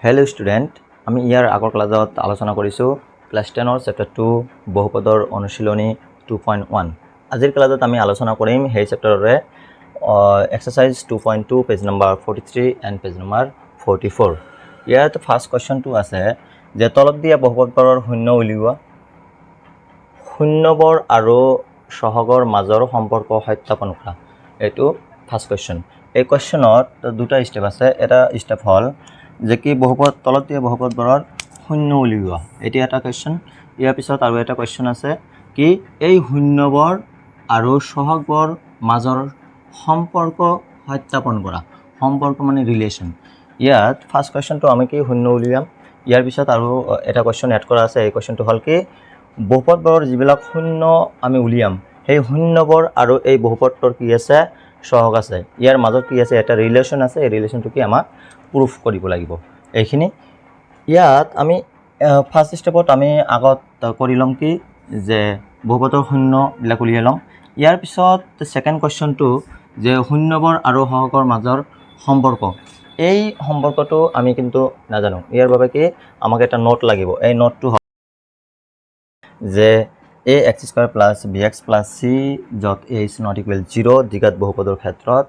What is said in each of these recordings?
Hello student আমি ইয়াৰ আগৰ ক্লাছত আলোচনা কৰিছো ক্লাস 10 ৰ চেপ্টাৰ 2 বহুপদৰ অনুশীলনী 2.1 আজিৰ ক্লাছত আমি আলোচনা কৰিম এই চেপ্টাৰৰে exercise 2.2 page number 43 and page number 44 ইয়াত ফাৰ্স্ট কোৱেশ্চনটো আছে যে তলত দিয়া বহুপদবোৰৰ শূন্য উলিওৱা শূন্যবৰ আৰু সহগৰ মাজৰ সম্পৰ্ক সত্যাপন কৰা এটো ফাৰ্স্ট কোৱেশ্চন এই কোৱেশ্চনত দুটা স্টেপ আছে এটা স্টেপ হল যে কি বহুপদ তলত দিয়া বহুপদবোৰৰ শূন্য উলিওৱা এটি এটা কোৱেশ্চন ইয়াৰ পিছত আৰু এটা কোৱেশ্চন আছে কি এই শূন্যবৰ আৰু সহগৰ মাজৰ সম্পৰ্ক সত্যাপন কৰা সম্পৰ্ক মানে ৰিলেশন ইয়াত ফাৰ্স্ট কোৱেশ্চনটো আমি কি শূন্য উলিয়াম ইয়াৰ পিছত আৰু এটা কোৱেশ্চন এড কৰা আছে এই কোৱেশ্চনটো হল কি বহুপদবোৰৰ যিবিলাক শূন্য আমি উলিয়াম সেই শূন্যবৰ আৰু এই বহুপদৰ কি আছে সহগ আছে ইয়াৰ মাজত কি আছে এটা ৰিলেশন আছে এই ৰিলেশনটো কি আমাক প্ৰুফ কৰিব লাগিব এইখিনি ইয়াত আমি ফাৰ্স্ট স্টেপত আমি আগত কৰিলম কি যে বহুপদৰ শূন্য বিলাক উলিয়াই লম ইয়াৰ পিছত সেকেন্ড কোৱেশ্চনটো যে শূন্যবৰ আৰু সহগৰ মাজৰ সম্পৰ্ক এই সম্পৰ্কটো আমি কিন্তু নাজানো ইয়াৰ বাবে কি আমাক এটা নোট লাগিব এই নোটটো যে ax² + bx + c যত a is not equal 0 দ্বিঘাত বহুপদৰ ক্ষেত্ৰত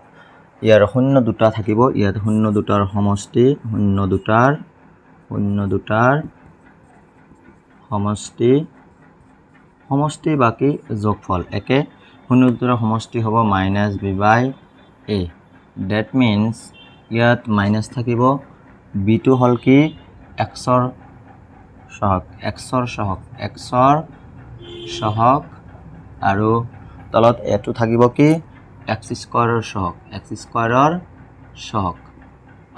ইয়াৰ শূন্য দুটা থাকিব ইয়াত শূন্য দুটাৰ সমষ্টি শূন্য দুটাৰ সমষ্টি বাকি যোগফল একে শূন্য দুটাৰ সমষ্টি হ'ব -b/a that means ইয়াত মাইনাস থাকিব b টো হল কি x ৰ সহগ আৰু তলত a টো থাকিব কি x² ৰ সহগ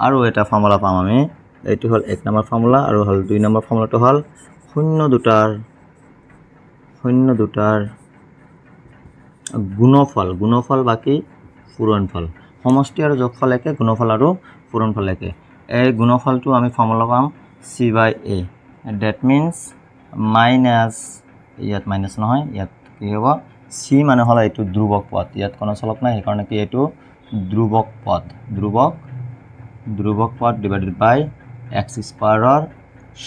আৰু এটা ফৰ্মুলা পাম আমি এইটো হল 1 নম্বৰ ফৰ্মুলা আৰু হল 2 নম্বৰ ফৰ্মুলাটো হল শূন্য দুটাৰ গুণফল বাকি পূৰণফল সমষ্টি আৰু যোগফল একে গুণফল আৰু পূৰণফল একে এই গুণফলটো আমি ফৰ্মুলা পাম c/a that means মাইনাস ইয়াত মাইনাস নহয় ইয়াত কি হ'ব c মানে হল এইটো ধ্ৰুবক পদ ইয়াত কোনো চলক নাই সেইকাৰণে কি এইটো ধ্ৰুবক পদ ডিভাইডেড বাই x² ৰ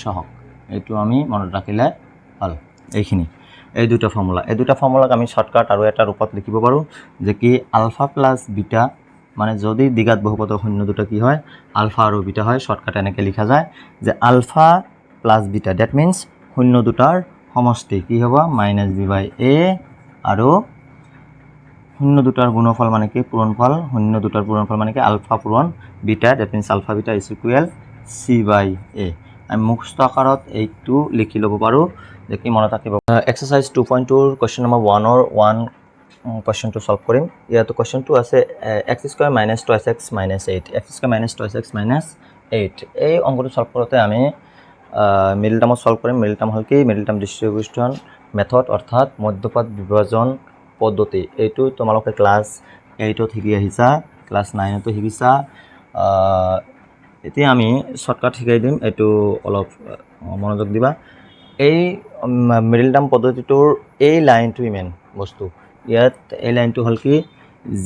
সহগ এইটো আমি মনত ৰাখিলে হল এইখিনি এই দুটা ফৰ্মুলাক আমি শৰ্টকাট আৰু এটা ৰূপত লিখিব পাৰো যে কি আলফা প্লাস বিটা মানে যদি দ্বিঘাত বহুপদৰ শূন্য দুটা কি হয় আলফা আৰু বিটা হয় শর্টকাট এনেকে লিখা যায় যে alpha plus beta that means শূন্য দুটাৰ সমষ্টি কি হ'ব -b/a আৰু শূন্য দুটাৰ গুণফল মানে কি পূৰণফল শূন্য দুটাৰ পূৰণফল মানে কি আলফা পূৰণ beta that means alpha beta is equal c/a আমি মুখস্থ আকাৰত এইটো লিখি ল'ব পাৰো যে কি মনত ৰাখিব এক্সাৰসাইজ 2.2 ৰ কোৱেশ্চন নম্বৰ 1 ৰ 1 কোৱেশ্চনটো সলভ কৰিম ইয়াতো কোৱেশ্চনটো আছে x² - 2x - 8 x² - 2x - 8 এই অংকটো সলভ কৰোতে আমি মিডল টাৰ্মত সলভ কৰিম মিডল টাৰ্ম হল কি মিডল টাৰ্ম ডিস্ট্ৰিবিউশন মেথড অৰ্থাৎ মধ্যপদ বিভাজন পদ্ধতি এইটো তোমালোকে ক্লাস 8 ত শিকি আহিছা ক্লাস 9 ত শিকিছা এতিয়া আমি শর্টকাট শিকাই দিম এইটো অলপ মনোযোগ দিবা এই মিডল টাৰ্ম পদ্ধতিটোৰ এই লাইনটো মেইন বস্তু ইয়াত এই লাইনটো হল কি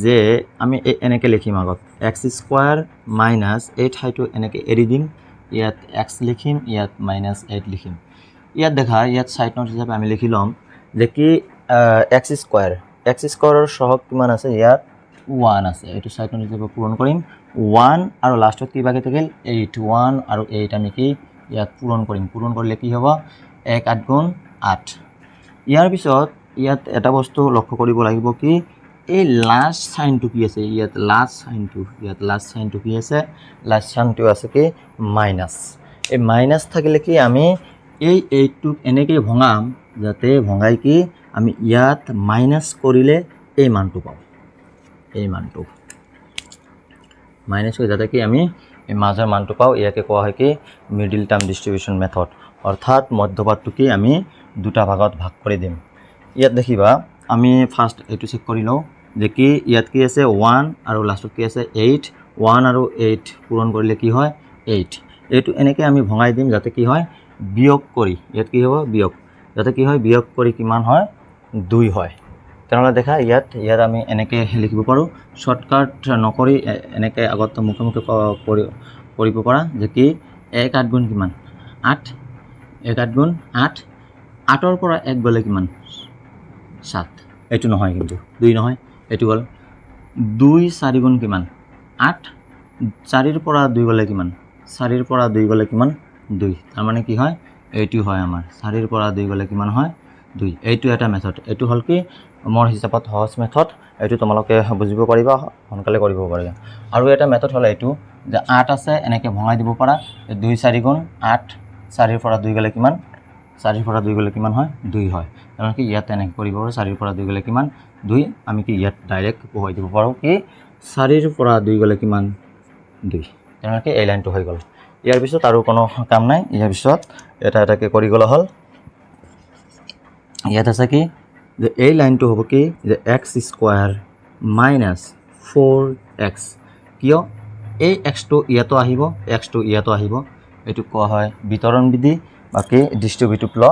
যে আমি এনেকে লিখিম আগত x² - 8 হাইটো এনেকে এৰি দিম ইয়াত x লিখিম ইয়াত -8 লিখিম ইয়াত দেখা ইয়াত সাইড নোট হিচাপে আমি লিখি লম যে কি x² ৰ সহগ কিমান আছে ইয়াত 1 আছে এটো সাইড নোট হিচাপে পূৰণ কৰিম 1 আৰু লাষ্টত কি বাকি থাকিল 8 1 আৰু 8 আমি কি ইয়াত পূৰণ কৰিলে কি হ'ব 1 8 গুণ 8 ইয়াৰ পিছত ইয়াত এটা বস্তু লক্ষ্য কৰিব লাগিব কি এই লাস্ট সাইনটো কি আছে ইয়াত লাস্ট সাইনটো কি আছে লাস্ট সাইনটো আছে কি মাইনাস এই মাইনাস থাকিলে কি আমি এই 8 টো এনেকৈ ভঙাম যাতে ভঙাই কি আমি ইয়াত মাইনাস কৰিলে এই মানটো পাম মাইনাস হৈ যাতে কি আমি এই মাজৰ মানটো পাও ইয়াকে কোৱা হয় কি মিডল টাৰ্ম ডিস্ট্ৰিবিউশন মেথড অৰ্থাৎ মধ্যপদটো কি আমি দুটা ভাগত ভাগ কৰি দিম ইয়াত দেখিবা আমি ফাৰ্স্ট এইটো চেক কৰি লও যে কি ইয়াত কি আছে 1 আৰু লাষ্টত কি আছে 8 1 আৰু 8 পূৰণ কৰিলে কি হয় 8 এইটো এনেকৈ আমি ভঙাই দিম যাতে কি হয় বিয়োগ কৰি ইয়াত কি হ'ব বিয়োগ কৰি কিমান হয় 2 হয় তেনেহলে দেখা ইয়াত আমি এনেকৈ লিখিব পাৰো শৰ্টকাট নকৰি এনেকৈ আগত মুখে কৰিব পাৰা যে কি 1 8 গুণ কিমান 8 1 8 গুণ 8 8ৰ পৰা 1 গ'লে কিমান 7 এইটো নহয় কিন্তু 2 নহয় এইটো গ'ল 2 4 গুণ কিমান 8 4ৰ পৰা 2 গ'লে কিমান 4ৰ পৰা 2 গ'লে কিমান 2 তাৰ মানে কি হয় এইটো হয় আমাৰ 4ৰ পৰা 2 গ'লে কিমান হয় 2 এইটো এটা মেথড এইটো হল কি মোৰ হিচাপত সহজ মেথড এইটো তোমালোকে বুজিব পাৰিবা সোনকালে কৰিব পাৰিবা আৰু এটা মেথড হল এইটো যে 8 আছে এনেকে ভঙাই দিব পাৰা 2 4 গুণ 8 4ৰ পৰা 2 গ'লে কিমান 4ৰ পৰা 2 গ'লে কিমান হয় 2 হয় কাৰণ কি ইয়াত এনেকে কৰিব পাৰো 4ৰ পৰা 2 গ'লে কিমান 2 আমি কি ইয়াত ডাইৰেক্ট বহাই দিব পাৰো কি 4ৰ পৰা 2 গ'লে কিমান 2 কাৰণ কি এই লাইনটো হৈ গ'ল ইয়াৰ পিছত আৰু কোনো কাম নাই ইয়াৰ পিছত এটা এটাকে কৰি গ'লা হল ইয়াত আছে কি যে এই লাইনটো হ'ব কি যে x স্কয়ার মাইনাস 4x কিয় এই x টো ইয়াতো আহিব x টো ইয়াতো আহিব এটো কোৱা হয় বিতৰণ বিধি বাকি ডিস্ট্ৰিবিউটিভ ল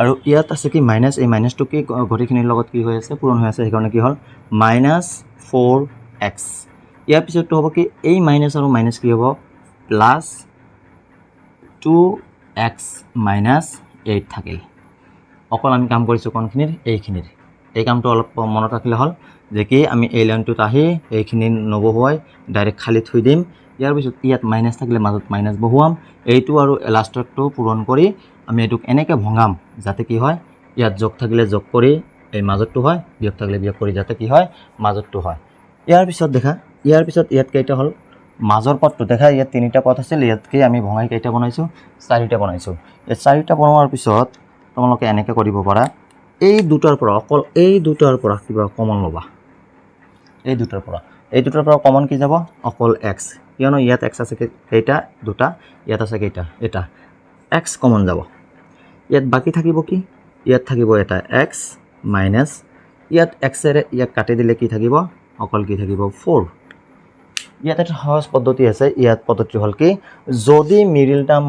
আৰু ইয়াত আছে কি মাইনাস এই মাইনাসটো কি গতিখিনিৰ লগত কি হৈ আছে পূৰণ হৈ আছে সেইকাৰণে কি হল মাইনাস 4x ইয়াৰ পিছতটো হ'ব কি এই মাইনাস আৰু মাইনাস কি হ'ব প্লাস 2x মাইনাস 8 থাকিল অকল আমি কাম কৰিছো কোনখিনিৰ এইখিনিৰ এই কামটো অলপ মনত ৰাখিলে হল যে কি আমি এই লাইনটোত আহি এইখিনি নবহুৱাই ডাইৰেক্ট খালি থৈ দিম ইয়াৰ পিছত ইয়াত মাইনাস থাকিলে মাজত মাইনাস বহুৱাম এইটো আৰু লাষ্টটো পূৰণ কৰি আমি এটুক এনেকে ভঙাম যাতে কি হয় ইয়াত যোগ থাকিলে যোগ কৰি এই মাজতটো হয় বিয়োগ থাকিলে বিয়োগ কৰি যাতে কি হয় মাজতটো হয় ইয়াৰ পিছত দেখা ইয়াৰ পিছত ইয়াত কেইটা হল মাজৰ পদটো দেখা ইয়াত তিনিটা পদ আছিল ইয়াতকে আমি ভঙাই কেইটা বনাইছো চাৰিটা বনাইছো এই চাৰিটা বনোৱাৰ পিছত তোমালোকে এনেকে কৰিব পাৰা এই দুটাৰ পৰা অকল এই দুটাৰ পৰা কিবা কমন লবা এই দুটাৰ পৰা কমন কি যাব অকল x কিয়নো ইয়াত x আছে কেইটা দুটা ইয়াত আছে কেইটা এটা x কমন যাব ইয়াত বাকি থাকিব কি ইয়াত থাকিব এটা x মাইনাস ইয়াত x এৰে ইয়াক কাটি দিলে কি থাকিব অকল কি থাকিব 4 ইয়াত এটা সহজ পদ্ধতি আছে ইয়াত পদ্ধতি হল কি যদি মিডল টার্ম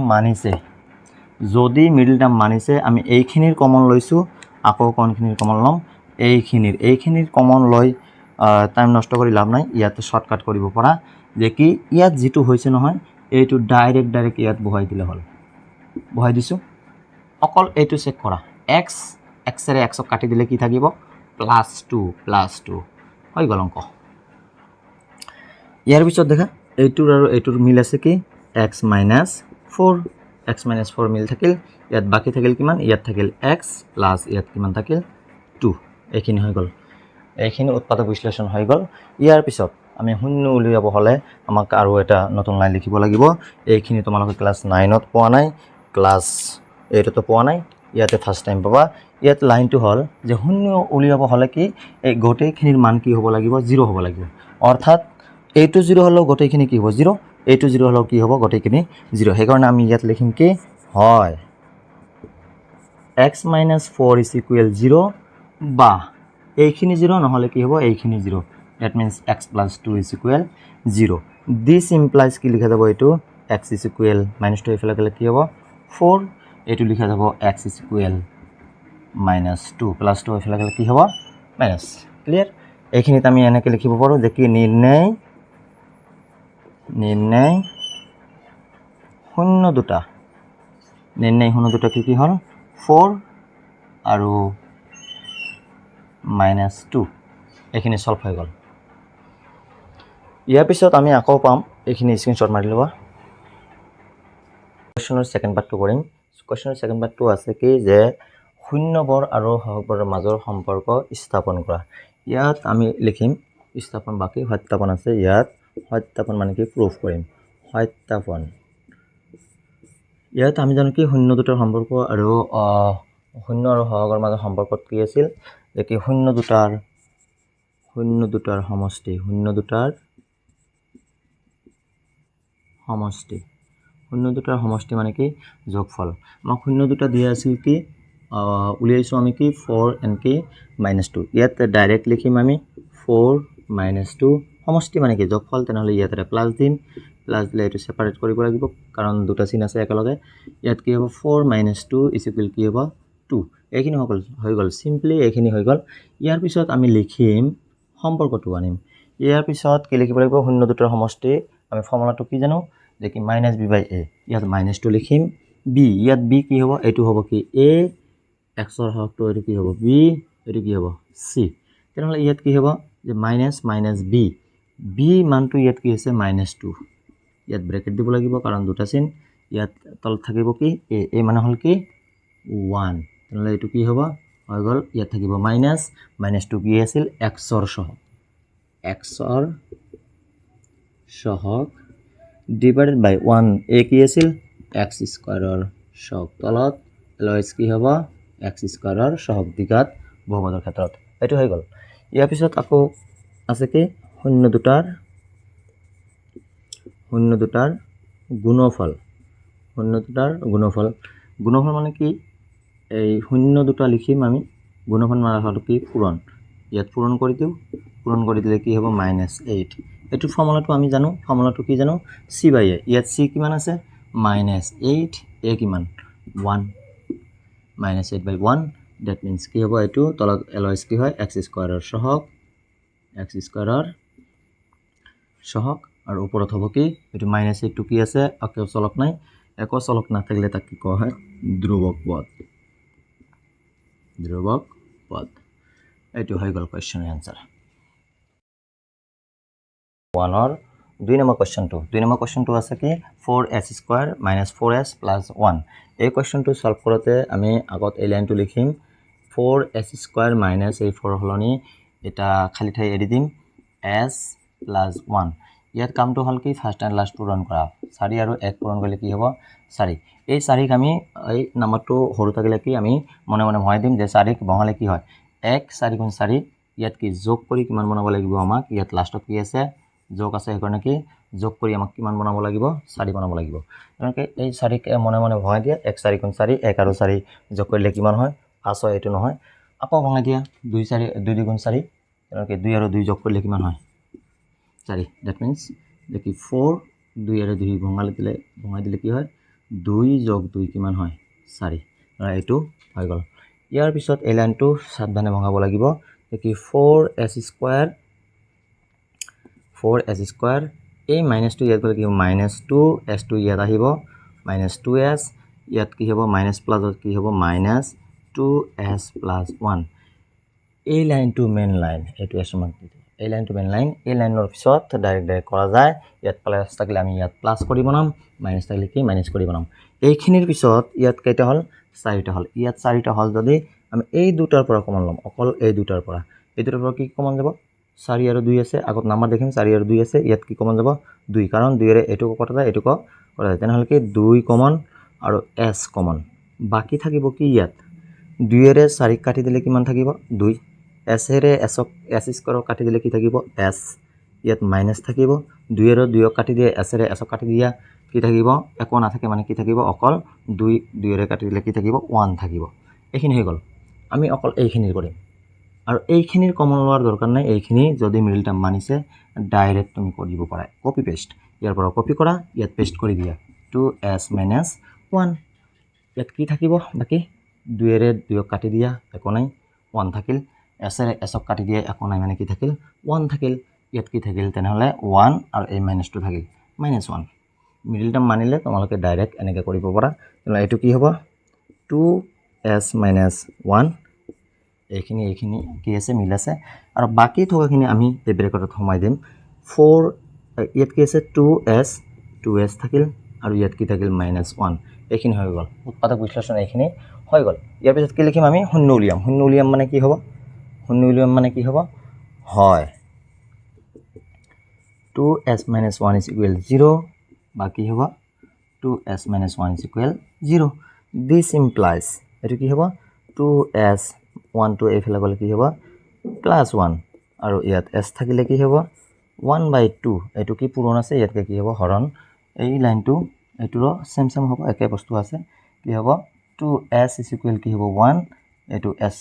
মানিছে আমি এইখিনিৰ কমন লৈছো আকৌ কোনখিনিৰ কমন লম এইখিনিৰ কমন লৈ টাইম নষ্ট কৰি লাভ নাই ইয়াতে শৰ্টকাট কৰিব পৰা যে কি ইয়াত যেটো হৈছে নহয় এইটো ডাইৰেক্ট ইয়াত বহাই দিলে হল বহাই দিছো অকল এইটো চেক কৰা x এৰে x কাটি দিলে কি থাকিব +2 হৈ গল অংক ইয়াৰ পিছত দেখা এইটোৰ আৰু এইটোৰ মিল আছে কি x - 4 মিল থাকিল ইয়াত বাকি থাকিল কিমান ইয়াত থাকিল x প্লাস ইয়াত কিমান থাকিল 2 এইখিনি হৈ গল এইখিনি উৎপাদক বিশ্লেষণ হৈ গল ইয়াৰ পিছত আমি শূন্য উলিয়াব হলে আমাক আৰু এটা নতুন লাইন লিখিব লাগিব এইখিনি তোমালোকে ক্লাস 9ত পোৱা নাই ক্লাস 8ত পোৱা নাই ইয়াতে ফার্স্ট টাইম পাবা ইয়াত লাইনটো হল যে শূন্য উলিয়াব হলে কি এই গোটেইখিনিৰ মান কি হ'ব লাগিব 0 হ'ব লাগিব অৰ্থাৎ এইটো 0 হলো গোটেইখিনি কি হ'ব 0 এইটো 0 হলো কি হ'ব গোটেইখিনি 0 হেকাৰণে আমি ইয়াত লিখিম কি হয় x - 4 = 0 বা এইখিনি 0 নহলে কি হ'ব এইখিনি 0 that means x + 2 = 0 this implies কি লিখা যাব এইটো x = -2 এফালে গলে কি হ'ব 4 এইটো লিখা যাব x = -2 + 2 এফালে গলে কি হ'ব মাইনাস ক্লিয়ার এইখিনিত আমি এনেকে লিখিব পাৰো যে কি নিৰ্ণয় শূন্য দুটা কি হল 4 আৰু -2 এইখিনি সলভ হৈ গল ইয়াৰ পিছত আমি আকৌ পাম এইখিনি স্ক্ৰিনশ্বট মাৰি লবা কোৱেশ্চনৰ সেকেন্ড পাৰ্টটো কৰিম কোৱেশ্চনৰ সেকেন্ড পাৰ্টটো আছে কি যে শূন্যবৰ আৰু সহগবোৰৰ মাজৰ সম্পৰ্ক স্থাপন কৰা ইয়াত আমি লিখিম স্থাপন বাকি সত্যাপন আছে ইয়াত সত্যাপন মানে কি প্রুফ কৰিম সত্যাপন ইয়াত আমি জানো কি শূন্য দুটাৰ সম্পৰ্ক আৰু শূন্য আৰু সহগৰ মাজৰ সম্পৰ্কত কি আছিল যে কি শূন্য দুটাৰ সমষ্টি মানে কি যোগফল আমাক শূন্য দুটা দিয়া আছিল কি উলিয়াইছো আমি কি 4 and কি -2 ইয়াত ডাইৰেক্ট লিখিম আমি 4 - 2 সমষ্টি মানে কি যোগফল তেনেহলে ইয়াত এটা প্লাস দিম প্লাস দিলে এটো সেপাৰেট কৰিব লাগিব কাৰণ দুটা চিন আছে একেলগে ইয়াত কি হ'ব 4 - 2 = কি হ'ব 2 এইখিনি হৈ গল সিম্পলি এইখিনি হৈ গল ইয়াৰ পিছত আমি লিখিম সম্পৰ্কটো আনিম ইয়াৰ পিছত কি লিখিব লাগিব শূন্য দুটাৰ সমষ্টি আমি ফৰ্মুলাটো কি জানো যে কি মাইনাছ বি বাই এ ইয়াত মাইনাছটো লিখিম বি ইয়াত বি কি হ'ব এইটো হ'ব কি এ এক্সৰ হকটো এইটো কি হ'ব বি এইটো কি হ'ব চি তেনেহ'লে ইয়াত কি হ'ব যে মাইনাছ মাইনাছ বি বি মানটো ইয়াত কি হৈছে -2 ইয়াত ব্ৰেকেট দিব লাগিব কাৰণ দুটা চিন ইয়াত তলত থাকিব কি এ মানে হ'ল কি 1 তেনেহ'লে এইটো কি হ'ব হৈ গ'ল ইয়াত থাকিব -2 কি আছিল এক্সৰ সহগ ডিভাইডেড বাই 1 এ কি আছিল এক্স স্কয়াৰৰ সহগ তলত লছ কি হ'ব এক্স স্কয়াৰৰ সহগ দিঘাত বহুপদৰ ক্ষেত্ৰত এইটো হৈ গ'ল ইয়াৰ পিছত আকৌ আছে কি শূন্য দুটাৰ গুণফল গুণফল মানে কি এই শূন্য দুটা লিখিম আমি গুণফল মানে হ'ল কি পূৰণ ইয়াত পূৰণ কৰি দিওঁ পূৰণ কৰি দিলে কি হ'ব -8 এইটো ফৰ্মুলাটো আমি জানো ফৰ্মুলাটো কি জানো c বাই a ইয়াত c কিমান আছে -8 a কিমান 1 -8 বাই 1 দ্যাট মিন্স কি হ'ব এইটো তলত এলএছ কি হয় x স্কয়াৰৰ সহগ আৰু ওপৰত হ'ব কি এইটো -8 টো কি আছে একো চলক নাই একো চলক নাথাকিলে তাক কি কোৱা হয় ধ্ৰুবক পদ এইটো হৈ গ'ল কোৱেশ্চনৰ আনসাৰ 1 or 2 নম্বৰ কোৱেশ্চনটো আছে কি 4s² - 4s + 1 এই কোৱেশ্চনটো সলভ কৰোতে আমি আগত এই লাইনটো লিখিম 4s² - এই 4 হলনি এটা খালি ঠাই এৰি দিম s + 1 ইয়াত কামটো হল কি ফাৰ্স্ট এন্ড লাষ্ট পূৰণ কৰা 4 আৰু 1 পূৰণ কৰিলে কি হ'ব 4 এই 4 ক আমি এই নাম্বাৰটো সৰু থাকিলে কি আমি মনে মনে ভৰাই দিম যে 4 ক বহালে কি হয় 1 4 × 4 ইয়াত কি যোগ কৰি কিমান বনাব লাগিব আমাক ইয়াত লাষ্টত কি আছে যোগ আছে সেইকাৰণে কি যোগ কৰি আমাক কিমান বনাব লাগিব 4 বনাব লাগিব এনেকৈ এই 4 ক মনে মনে ভৰাই দিয়া 1 4 × 4 1 আৰু 4 যোগ কৰিলে কিমান হয় 5 হয় এইটো নহয় আকৌ ভৰাই দিয়া 2 4 2 2 × 4 এনেকৈ 2 আৰু 2 যোগ কৰিলে কিমান হয় 4 দ্যাট মিন্স যে কি 4 2 আৰু 2 ভঙাই দিলে কি হয় 2 + 2 কিমান হয় 4 এইটো হৈ গ'ল ইয়াৰ পিছত এই লাইনটো সাৱধানে ভঙাব লাগিব যে কি 4s² এই -2 ইয়াত গ'লে কি হ'ব -2 s2 ইয়াত আহিব -2s ইয়াত কি হ'ব মাইনাছ প্লাছত কি হ'ব -2s + 1 এই লাইনটো মেইন লাইন এইটো এসমত এই লাইনটো মেইন লাইন এই লাইনৰ পিছত ডাইৰেক্ট কৰা যায় ইয়াত প্লাস থাকিলে আমি ইয়াত প্লাস কৰি বনাম মাইনাস থাকিলে কি মাইনাস কৰি বনাম এইখিনিৰ পিছত ইয়াত কেইটা হল 4টা হল ইয়াত 4টা হল যদি আমি এই দুটাৰ পৰা কমন লম অকল এই দুটাৰ পৰা কি কমন যাব 4 আৰু 2 আছে আগত নাম্বাৰ দেখিম 4 আৰু 2 আছে ইয়াত কি কমন যাব 2 কাৰণ 2 এৰে এটুকো কটা যায় এটুকো কৰা যায় তেনেহলে কি 2 কমন আৰু s কমন বাকি থাকিব কি ইয়াত 2 এৰে 4 কাটি দিলে কিমান থাকিব 2 s এৰে s স্কয়াৰ কাটি দিলে কি থাকিব s ইয়াত মাইনাস থাকিব 2 এৰে 2 কাটি দিয়ে s এৰে s কাটি দিয়া কি থাকিব একো না থাকে মানে কি থাকিব অকল 2 এৰে কাটি দিলে কি থাকিব 1 থাকিব এইখিনি হৈ গল আমি অকল এইখিনি কৰিম আৰু এইখিনিৰ কমন লোৱাৰ দৰকাৰ নাই এইখিনি যদি মিডল টাৰ্ম মানিছে ডাইৰেক্ট তুমি কৰিব পাৰা কপি পেস্ট ইয়াৰ পৰা কপি কৰা ইয়াত পেস্ট কৰি দিয়া 2s - 1 ইয়াত কি থাকিব বাকি 2 এৰে 2 কাটি দিয়া একো নাই 1 থাকিল s এৰে s কাটি দিয়া একো নাই মানে কি থাকিল 1 থাকিল ইয়াত কি থাকিল তেনেহলে 1 আৰু এই -2 থাকিল -1 মিডল টাৰ্ম মানিলে তোমালোকে ডাইৰেক্ট এনেকৈ কৰিব পাৰা তেনেহলে এটো কি হ'ব 2s - 1 এইখিনি কি আছে মিল আছে আৰু বাকি থকাখিনি আমি এই ব্ৰেকেটত সোমাই দিম 4 ইয়াত কি আছে 2s থাকিল আৰু ইয়াত কি থাকিল -1 এইখিনি হৈ গ'ল উৎপাদক বিশ্লেষণ এইখিনি হৈ গ'ল ইয়াৰ পিছত কি লিখিম আমি শূন্য উলিয়াম মানে কি হ'ব হয় 2s - 1 = 0 বাকি হ'ব 2s - 1 = 0 this implies এটো কি হ'ব 2s 1 to এইফালে গলে কি হ'ব +1 আৰু ইয়াত s থাকিলে কি হ'ব 1/2 এটো কি পূৰণ আছে ইয়াতকে কি হ'ব হৰণ এই লাইনটো এটোৰ সেম হ'ব একে বস্তু আছে কি হ'ব 2s = কি হ'ব 1 এটো s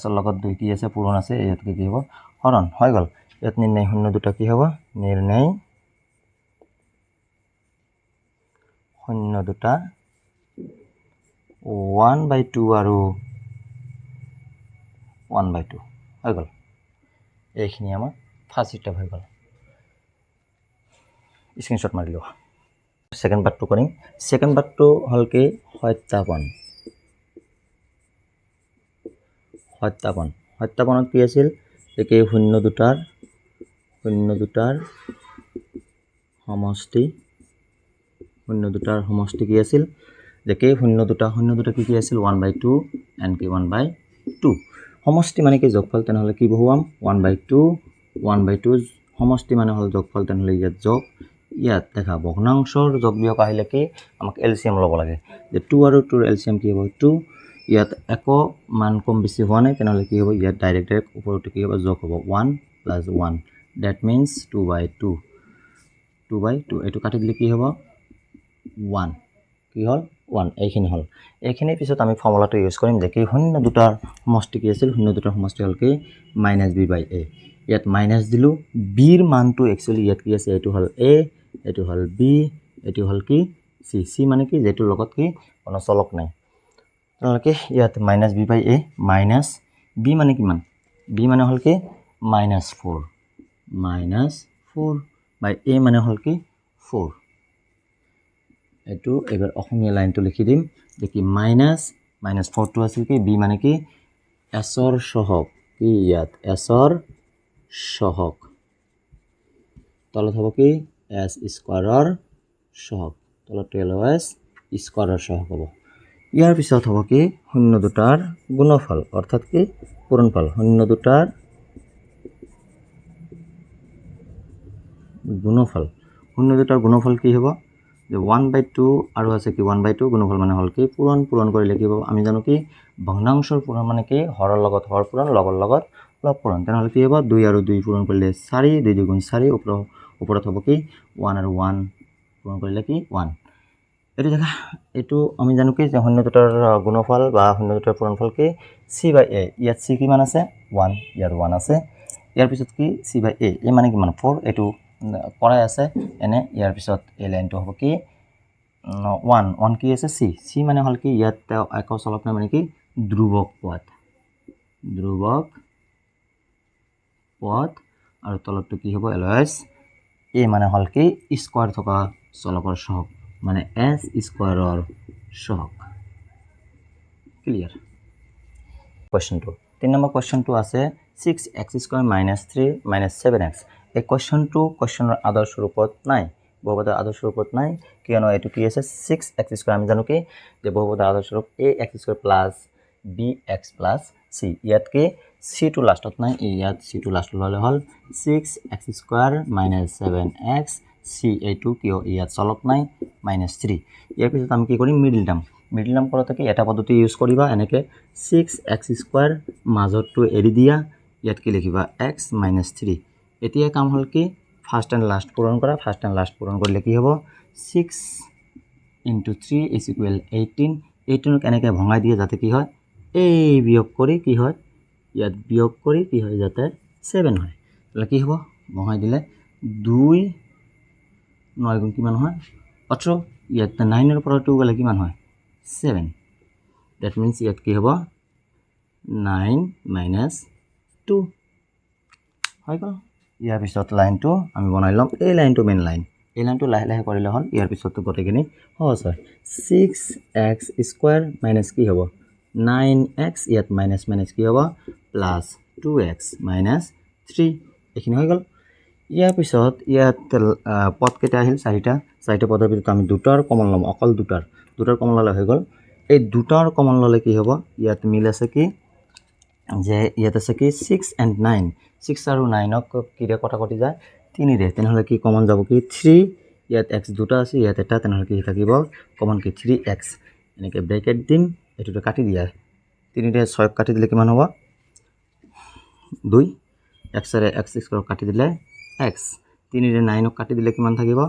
ৰ লগত 2 কি আছে পূৰণ আছে ইয়াতকে কি হ'ব হৰণ হৈ গল ইয়াত নিৰ্ণয় শূন্য দুটা কি হ'ব নিৰ্ণয় শূন্য দুটা 1/2 আৰু 1/2 হৈ গল এইখিনি আমাৰ ফাৰ্স্ট স্টেপ হৈ গল স্ক্ৰিনশ্বট মাৰি লোৱা সেকেন্ড পাৰ্টটো কৰিম সেকেন্ড পাৰ্টটো হল কি সত্যাপন সত্যাপনত কি আছিল যে কি শূন্য দুটাৰ সমষ্টি কি আছিল যে কি শূন্য দুটা কি আছিল 1/2 and কি 1/2 সমষ্টি মানে কি যোগফল তেনেহলে কি বহুৱাম 1/2 সমষ্টি মানে হল যোগফল তেনেহলে ইয়াত যোগ ইয়াত দেখা ভগ্নাংশৰ যোগ বিয়োগ আহিলে কি আমাক এলসিএম ল'ব লাগে যে 2 আৰু 2 ৰ এলসিএম কি হ'ব 2 ইয়াত একো মান কম বেছি হোৱা নাই তেনেহলে কি হ'ব ইয়াত ডাইৰেক্ট ওপৰতে কি হ'ব যোগ হ'ব 1 + 1 that means 2/2 এটো কাটি দিলে কি হ'ব 1 কি হল 1 এইখিনি হল এইখিনি পিছত আমি ফৰ্মুলাটো ইউজ কৰিম যে কি শূন্য দুটাৰ সমষ্টি কি আছিল শূন্য দুটাৰ সমষ্টি হল কি -b/a ইয়াত মাইনাস দিলু b ৰ মানটো একচুয়ালি ইয়াত কি আছে এটো হল a এটো হল b এটো হল কি c মানে কি যেটো লগত কি কোনো চলক নাই তাহলে ইয়াত -b/a মাইনাস b মানে কিমান b মানে হল কি -4 by a মানে হল কি 4 এটো এবাৰ অসমীয়া লাইনটো লিখি দিম যে কি -4 টো আছিল কি b মানে কি s ৰ সহগ কি ইয়াত s ৰ সহগ তলত হ'ব কি s স্কয়াৰৰ সহগ তলত s স্কয়াৰৰ সহগ হ'ব ইয়াৰ পিছত হ'ব কি শূন্য দুটাৰ গুণফল অৰ্থাৎ কি পূৰণফল শূন্য দুটাৰ গুণফল কি হ'ব যে 1/2 আৰু আছে কি 1/2 গুণফল মানে হল কি পূৰণ কৰিলে কি হ'ব আমি জানো কি ভগ্নাংশৰ পূৰণ মানে কি হৰৰ লগত হৰ পূৰণ লগৰ লগত লব পূৰণ তেনেহলে কি হ'ব 2 আৰু 2 পূৰণ কৰিলে 4 2 2 গুণ 4 ওপৰত হ'ব কি 1 আৰু 1 পূৰণ কৰিলে কি 1 এটো দেখা এটো আমি জানো কি যে শূন্য দুটাৰ গুণফল বা শূন্য দুটাৰ পূৰণফল কি c/a ইয়াত c কিমান আছে 1 ইয়াত 1 আছে ইয়াৰ পিছত কি c/a এ মানে কিমান 4 এটো পৰাই আছে এনে ইয়াৰ পিছত এই লাইনটো হ'ব কি 1 কি আছে c মানে হল কি ইয়াত একো চলক নাই মানে কি ধ্ৰুৱক পথ আৰু তলতটো কি হ'ব ls a মানে হল কি স্কয়াৰ থকা চলকৰ সহগ মানে s স্কয়াৰৰ সহগ ক্লিয়াৰ কোৱেশ্চন 2 3 নম্বৰ কোৱেশ্চনটো আছে 6x² - 3 - 7x এই কোৱেশ্চনৰ আদৰ্শ ৰূপত নাই বহুপদৰ আদৰ্শ ৰূপত নাই কিয়নো এটো কি আছে 6x² আমি জানো কি যে বহুপদৰ আদৰ্শ ৰূপ ax² + bx + c ইয়াত কি c টো লাষ্টত নাই ইয়াত c টো লাষ্টত হলে হল 6x² - 7x c এইটো কিয় ইয়াত চলক নাই -3 ইয়াৰ পিছত আমি কি কৰিম মিডল টাৰ্ম কৰতে কি এটা পদ্ধতি ইউজ কৰিবা এনেকে 6x² মাজৰটো এৰি দিয়া ইয়াত কি লিখিবা x - 3 এতিয়া কাম হল কি ফার্স্ট এন্ড লাস্ট পূৰণ কৰা ফাৰ্স্ট এন্ড লাস্ট পূৰণ কৰিলে কি হ'ব 6 * 3 = 18 18 এনেকে ভঙাই দিয়ে যাতে কি হয় এই বিয়োগ কৰি কি হয় ইয়াত বিয়োগ কৰি কি হয় যাতে 7 হয় তাহলে কি হ'ব ভঙাই দিলে 2 9 গুণ কিমান হয় 18 ইয়াত 9 ৰ পৰা 2 গলে কিমান হয় 7 that means ইয়াত কি হ'ব 9 - 2 হৈ গল ইয়াৰ পিছত লাইনটো আমি বনাই লম এই লাইনটো মেইন লাইন এই লাইনটো লাহে লাহে কৰিলে হল ইয়াৰ পিছতটো গটেখিনি সহজ হয় 6x² মাইনাস কি হ'ব 9x ইয়াত মাইনাস কি হ'ব প্লাস 2x - 3 এখিনি হৈ গল ইয়াৰ পিছত ইয়াত পদ কেটা আহিল চাৰিটা পদৰ ভিতৰত আমি দুটাৰ কমন লম অকল দুটাৰ কমন ললে হৈ গল এই দুটাৰ কমন ললে কি হ'ব ইয়াত মিল আছে কি যে ইয়াত আছে কি 6 and 9 6 আৰু 9 ক কিৰে কটাকটি যায় 3 ৰে তেনেহলে কি কমন যাব কি 3 ইয়াত x দুটা আছে ইয়াত এটা তেনেহলে কি থাকিব কমন কি 3x এনেকে ব্ৰেকেট দিম এটোটো কাটি দিয়া 3 ৰে 6 কাটি দিলে কিমান হ'ব 2 x ৰে x স্কয়াৰ কাটি দিলে x 3 ৰে 9 ক কাটি দিলে কিমান থাকিব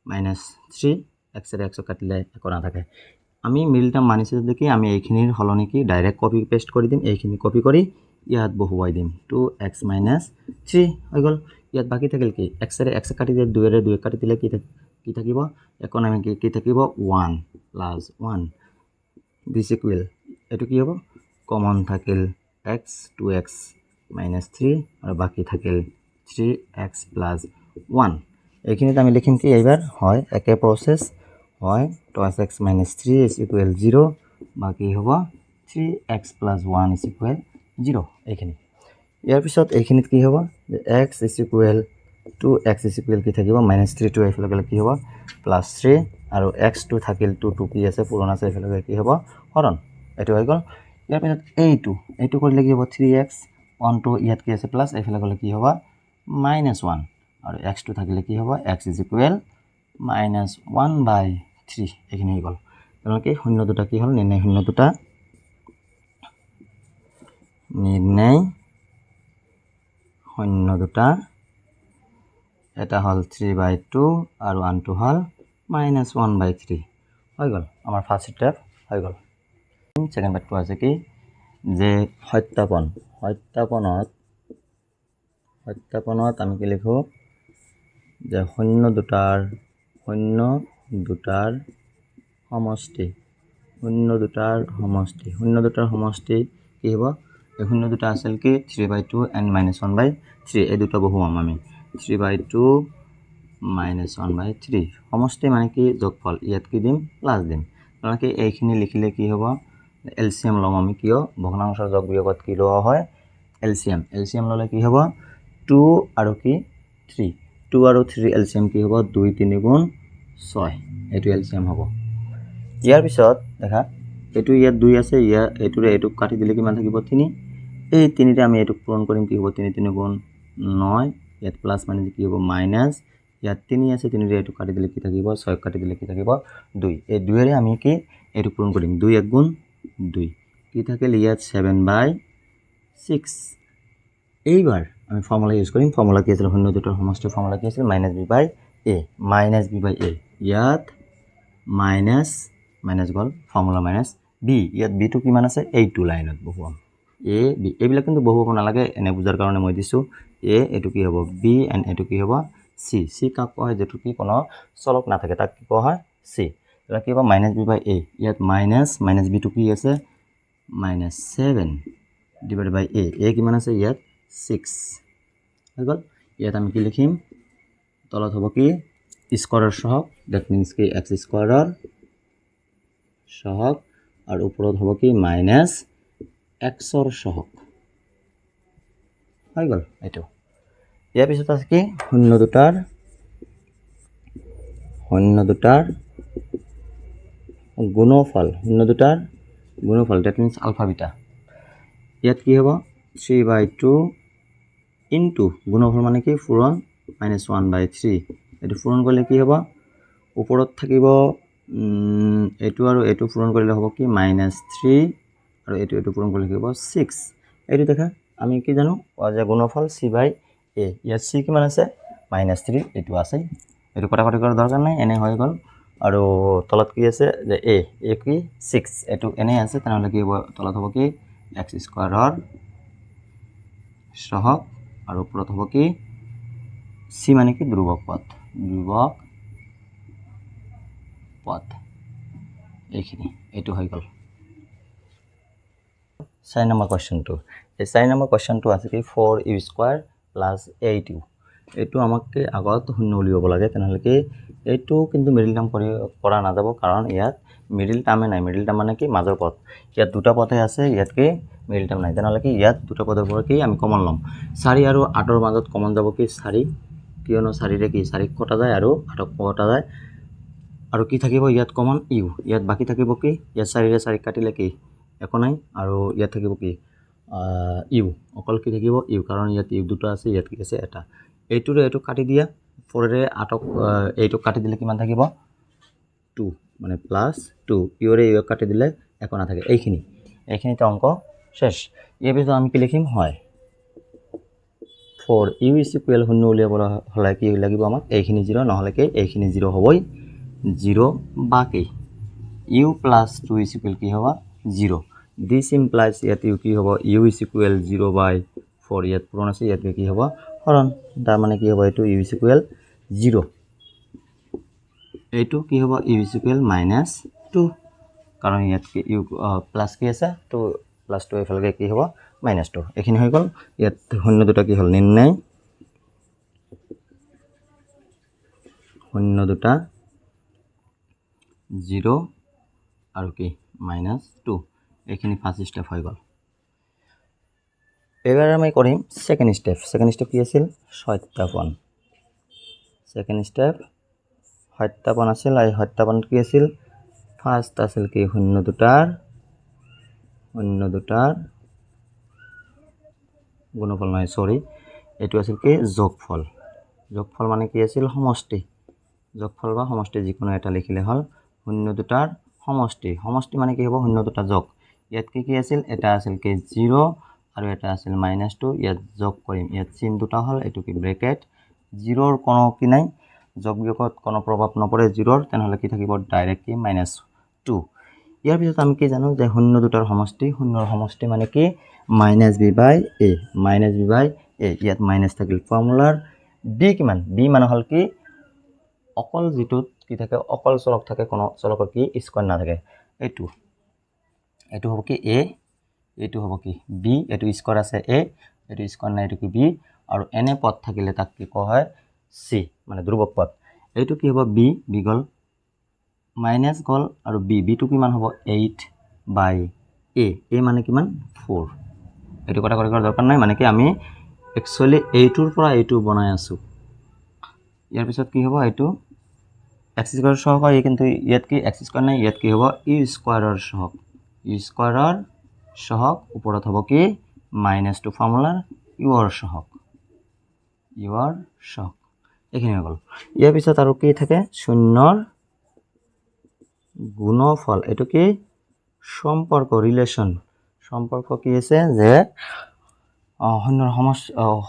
-3 x ৰে x কাটিলে একো না থাকে আমি মিডল টাৰ্ম মানিছে দেখি আমি এইখিনিৰ হলনি কি ডাইৰেক্ট কপি পেস্ট কৰি দিম এইখিনি কপি কৰি ইয়াত বহুৱাই দিম 2x - 3 হৈ গল ইয়াত বাকি থাকিল কি x ৰে x কাটি দিলে 2 ৰে 2 কাটি দিলে কি থাকিব এখন আমি কি থাকিব 1 + 1 this equal এটো কি হ'ব কমন থাকিল x 2x - 3 আৰু বাকি থাকিল 3x + 1 এইখিনিত আমি লিখিম কি এইবাৰ হয় একে প্ৰসেস হয় 2x minus 3 is equal 0 বাকি হ'ব 3x plus 1 is equal 0 এইখিনি ইয়াৰ পিছত এইখিনিত কি হ'ব যে x is equal 2x is equal কি থাকিব minus 3 to এইফালে গ'লে কি হ'ব plus 3 আৰু x2 থাকিল 2 কি আছে পূৰণ আছে এইফালে গ'লে কি হ'ব হৰণ এইটো হৈ গ'ল ইয়াৰ পিছত এইটো কৰিলে কি হ'ব 3x 1 to ইয়াত কি আছে প্লাস এইফালে গ'লে কি হ'ব minus 1 আৰু x2 থাকিলে কি হ'ব x is equal minus 1/3 এইখিনি হৈ গ'ল তেওঁলোকে শূন্য দুটা কি হ'ল নিৰ্ণয় শূন্য দুটা এটা হল 3/2 আৰু আনটো হল -1/3 হৈ গ'ল আমাৰ ফাৰ্স্ট স্টেপ হৈ গ'ল সেকেন্ড পাৰ্টটো আছে কি যে সত্যাপনত আমি কি লিখো যে শূন্য দুটাৰ সমষ্টি কি হ'ব এই শূন্য দুটা আছিল কি 3/2 and -1/3 এই দুটা বহুম আমি 3/2 -1/3 সমষ্টি মানে কি যোগফল ইয়াত কি দিম প্লাস দিম মানে কি এইখিনি লিখিলে কি হ'ব এলসিএম লম আমি কিয় ভগ্নাংশৰ যোগ বিয়োগত কি লোৱা হয় এলসিএম ললে কি হ'ব 2 আৰু কি 3 2 আৰু 3 এলসিএম কি হ'ব 2 3 গুণ 6 এটো এলসিএম হ'ব ইয়াৰ পিছত দেখা এটো ইয়াত 2 আছে এটো কাটি দিলে কিমান থাকিব 3 এই 3 তে আমি এটো পূৰণ কৰিম কি হ'ব 3 3 গুণ 9 ইয়াত প্লাস মানে কি হ'ব মাইনাস ইয়াত 3 আছে 3 ৰে এটো কাটি দিলে কি থাকিব 6 কাটি দিলে কি থাকিব 2 এই 2 ৰে আমি কি এটো পূৰণ কৰিম 2 1 গুণ 2 কি থাকিল ইয়াত 7/6 এইবাৰ আমি ফৰ্মুলা ইউজ কৰিম ফৰ্মুলা কি আছিল শূন্য দুটাৰ সমষ্টিৰ ফৰ্মুলা কি আছিল -b/a ইয়াত মাইনাস গল ফৰ্মুলা -b ইয়াত b টো কিমান আছে এইটো লাইনত বহুৱাম a b এইবিলাক কিন্তু বহুৱাব নালাগে এনে বুজাৰ কাৰণে মই দিছো a এটো কি হ'ব b and এটো কি হ'ব c কাক কোৱা হয় যেটো কি কোনো চলক না থাকে তাক কি কোৱা হয় c এটা কি হ'ব -b/a ইয়াত মাইনাস b টো কি আছে -7/a কিমান আছে ইয়াত 6 হৈ গ'ল ইয়াত আমি কি লিখিম তলত হ'ব কি স্কয়াৰৰ সহগ দ্যাট মিন্স কি x স্কয়াৰৰ সহগ আৰু ওপৰত হ'ব কি মাইনাস x ৰ সহগ হৈ গ'ল এটো ইয়াৰ পিছত আছে কি শূন্য দুটাৰ গুণফল দ্যাট মিন্স আলফা বিটা ইয়াত কি হ'ব 3/2 ইনটু গুণফল মানে কি পূৰণ -1/3 এটো পূৰণ কৰিলে কি হ'ব ওপৰত থাকিব এটো আৰু এটো পূৰণ কৰিলে হ'ব কি -3 আৰু এটো পূৰণ কৰিলে কি হ'ব 6 এটো দেখা আমি কি জানো যে গুণফল c/a ইয়াত c কিমান আছে -3 এটো আছে এটো কটাকটি কৰাৰ দৰকাৰ নাই এনে হৈ গ'ল আৰু তলত কি আছে যে a কি 6 এটো এনে আছে তেনেহলে কি হ'ব তলত হ'ব কি x স্কয়াৰৰ সহগ আৰু ওপৰত হ'ব কি c মানে কি ধ্ৰুবক পদ এইখিনি এটো হৈ গ'ল 6 নম্বৰ কোৱেশ্চনটো এই 6 নম্বৰ কোৱেশ্চনটো আছে কি 4u² + 8u এটো আমাকে আগত শূন্য উলিয়াব লাগে তেনেহলে কি এটো কিন্তু মিডল টার্ম কৰা নাযাব কাৰণ ইয়াত মিডল টাৰ্মে নাই মিডল টাৰ্ম মানে কি মাজৰ পদ ইয়াত দুটা পদে আছে ইয়াত কি মিডল টাৰ্ম নাই তেনেহলে কি ইয়াত দুটা পদৰ পৰা কি আমি কমন লম 4 আৰু 8 ৰ মাজত কমন যাব কি 4 কিয়নো 4 ৰে কি 4 কটা যায় আৰু 8 কটা যায় আৰু কি থাকিব ইয়াত কমন u ইয়াত বাকি থাকিব কি ইয়াত 4 ৰে 4 কাটিলে কি একো নাই আৰু ইয়াত থাকিব কি u অকল কি থাকিব u কাৰণ ইয়াত u দুটা আছে ইয়াত কি আছে এটা এইটোৰে এটো কাটি দিয়া 4 ৰে 8 এইটো কাটি দিলে কিমান থাকিব 2 মানে +2 u ৰে u কাটি দিলে একো না থাকে এইখিনিতে অঙ্ক শেষ এই বিষয়ে আমি কি লিখিম হয় 4u = শূন্য উলিয়াব হলে কি লাগিব আমাক এইখিনি 0 নহলে কি এইখিনি 0 হবই 0 বাকি u + 2 = কি হ'ব 0 this implies ইয়াত u কি হ'ব u = 0/4 ইয়াত পূৰণ আছে ইয়াত কি হ'ব হৰণ তাৰ মানে কি হ'ব এটো u = 0 এইটো কি হ'ব u = -2 কাৰণ ইয়াত কি u প্লাস কি আছে 2 + 2 এফালে কি হ'ব -2 এইখিনি হৈ গ'ল ইয়াত শূন্য দুটা কি হ'ল নিৰ্ণয় শূন্য দুটা 0 আৰু কি -2 এইখিনি ফাৰ্ষ্ট ষ্টেপ হৈ গ'ল এবাৰ আমি কৰিম সেকেন্ড স্টেপ কি আছিল সত্যাপন সেকেন্ড স্টেপ সত্যাপন আছিল এই সত্যাপন কি আছিল ফাৰ্ষ্ট আছিল কি শূন্য দুটাৰ গুণফল নহয় সৰি এটো আছিল কি যোগফল মানে কি আছিল সমষ্টি যোগফল বা সমষ্টি যিকোনো এটা লিখিলে হল শূন্য দুটাৰ সমষ্টি মানে কি হ'ব শূন্য দুটা যোগ ইয়াত কি আছিল এটা আছিল কি 0 আৰু এটা আছিল -2 ইয়াত যোগ কৰিম ইয়াত চিন দুটা হল এটো কি ব্ৰেকেট 0 ৰ কোনো কি নাই যোগ বিয়োগত কোনো প্ৰভাৱ নপৰে 0 ৰ তেনেহলে কি থাকিব ডাইৰেক্ট কি -2 ইয়াৰ পিছত আমি কি জানো যে শূন্য দুটাৰ সমষ্টি মানে কি -b/a ইয়াত মাইনাস থাকিল ফৰ্মুলাৰ b কিমান b মানে হল কি অকল যেটোত কি থাকে অকল চলক থাকে কোনো চলকৰ কি স্কয়ার না থাকে এটো হ'ব কি a এটো হ'ব কি b এটো স্কয়ার আছে a এটো স্কয়ার নাই এটো কি b আৰু এনে পদ থাকিলে তাক কি কোৱা হয় c মানে ধ্ৰুবক পদ এটো কি হ'ব b গল মাইনাস গল আৰু b টো কিমান হ'ব 8/a মানে কিমান 4 এটো কথা কৰাৰ দৰকাৰ নাই মানে কি আমি একচুয়ালি এইটোৰ পৰা এইটো বনাই আছো ইয়াৰ পিছত কি হ'ব এইটো x স্কয়াৰ সহগ হয় কিন্তু ইয়াত কি x স্কয়াৰ নাই ইয়াত কি হ'ব u স্কয়াৰৰ সহগ ওপৰত হ'ব কি -2 ফৰ্মুলাৰ u ৰ সহগ এখিনি গল ইয়াৰ পিছত আৰু কি থাকে শূন্যৰ গুণফল এটো কি সম্পৰ্ক সম্পৰ্ক কি আছে যে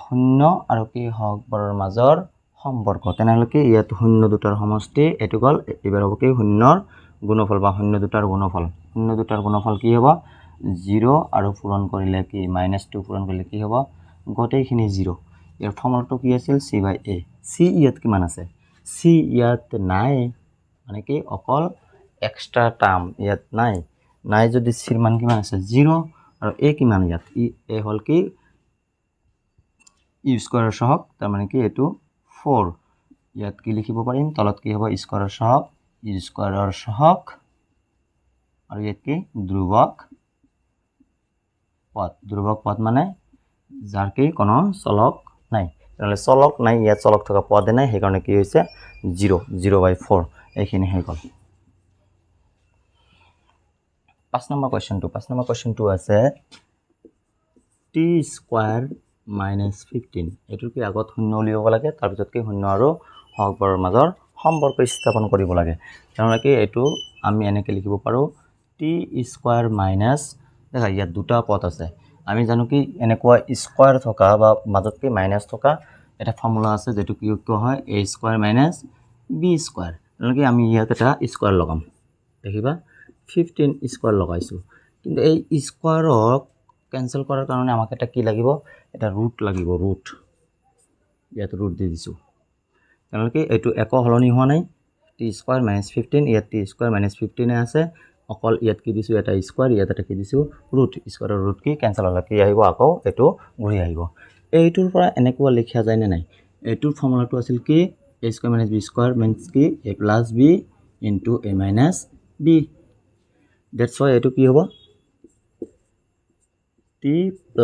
শূন্য আৰু কি হগবৰৰ মাজৰ সম্পৰ্ক তেনেহলে কি ইয়াত শূন্য দুটাৰ সমষ্টি এটো গল এবাৰ হ'ব কি শূন্যৰ গুণফল বা শূন্য দুটাৰ গুণফল কি হ'ব 0 আৰু পূৰণ কৰিলে কি -2 পূৰণ কৰিলে কি হ'ব গটেইখিনি 0 ইয়াৰ ফৰ্মুলাটো কি আছিল c/a c ইয়াত কিমান আছে c ইয়াত নাই মানে কি অকল এক্সট্ৰা টাৰ্ম ইয়াত নাই যদি c ৰ মান কিমান আছে 0 আৰু a কিমান ইয়াত a হল কি u স্কয়াৰৰ সহগ তাৰ মানে কি এটো 4 ইয়াত কি লিখিব পাৰিম তলত কি হ'ব স্কয়াৰৰ সহগ u স্কয়াৰৰ সহগ আৰু ইয়াত কি ধ্ৰুবক পদ মানে যাৰ কি কোনো চলক নাই তাহলে চলক নাই ইয়াত চলক থকা পদে নাই সেই কাৰণে কি হৈছে 0/4 এইখিনি হৈ গল 5 নম্বৰ কোৱেশ্চনটো আছে t স্কয়াৰ -15 এটো কি আগত শূন্য উলিয়াব লাগে তাৰ পিছত কি শূন্য আৰু হগবৰৰ মাজৰ সম্পৰ্ক স্থাপন কৰিব লাগে কাৰণ কি এটো আমি এনেকৈ লিখিব পাৰো t স্কয়াৰ মাইনাস দেখা ইয়াত দুটা পদ আছে আমি জানো কি এনেকুৱা স্কয়াৰ থকা বা মাজত কি মাইনাস থকা এটা ফৰ্মুলা আছে যেটো কি কোৱা হয় a square minus b square মানে কি আমি ইয়াত এটা স্কয়াৰ লগাম দেখিবা 15 স্কয়াৰ লগাইছো কিন্তু এই স্কয়াৰক ক্যান্সেল কৰাৰ কাৰণে আমাক এটা কি লাগিব এটা ৰুট লাগিব ইয়াত ৰুট দি দিছো কাৰণ কি এটো একো হলনি হোৱা নাই t স্কয়াৰ -15 ইয়াত t স্কয়াৰ -15 আছে অকল ইয়াত কি দিছো এটা স্কয়াৰ ইয়াত এটা কি দিছো ৰুট স্কয়াৰৰ ৰুট কি ক্যান্সেল হলে কি আহিব আকৌ এটো ঘূৰি আহিব এইটোৰ পৰা এনেকুৱা লিখা যায় নে নাই এইটোৰ ফৰ্মুলাটো আছিল কি a square - b square means কি a + b * a - b that's why এটো কি হ'ব t +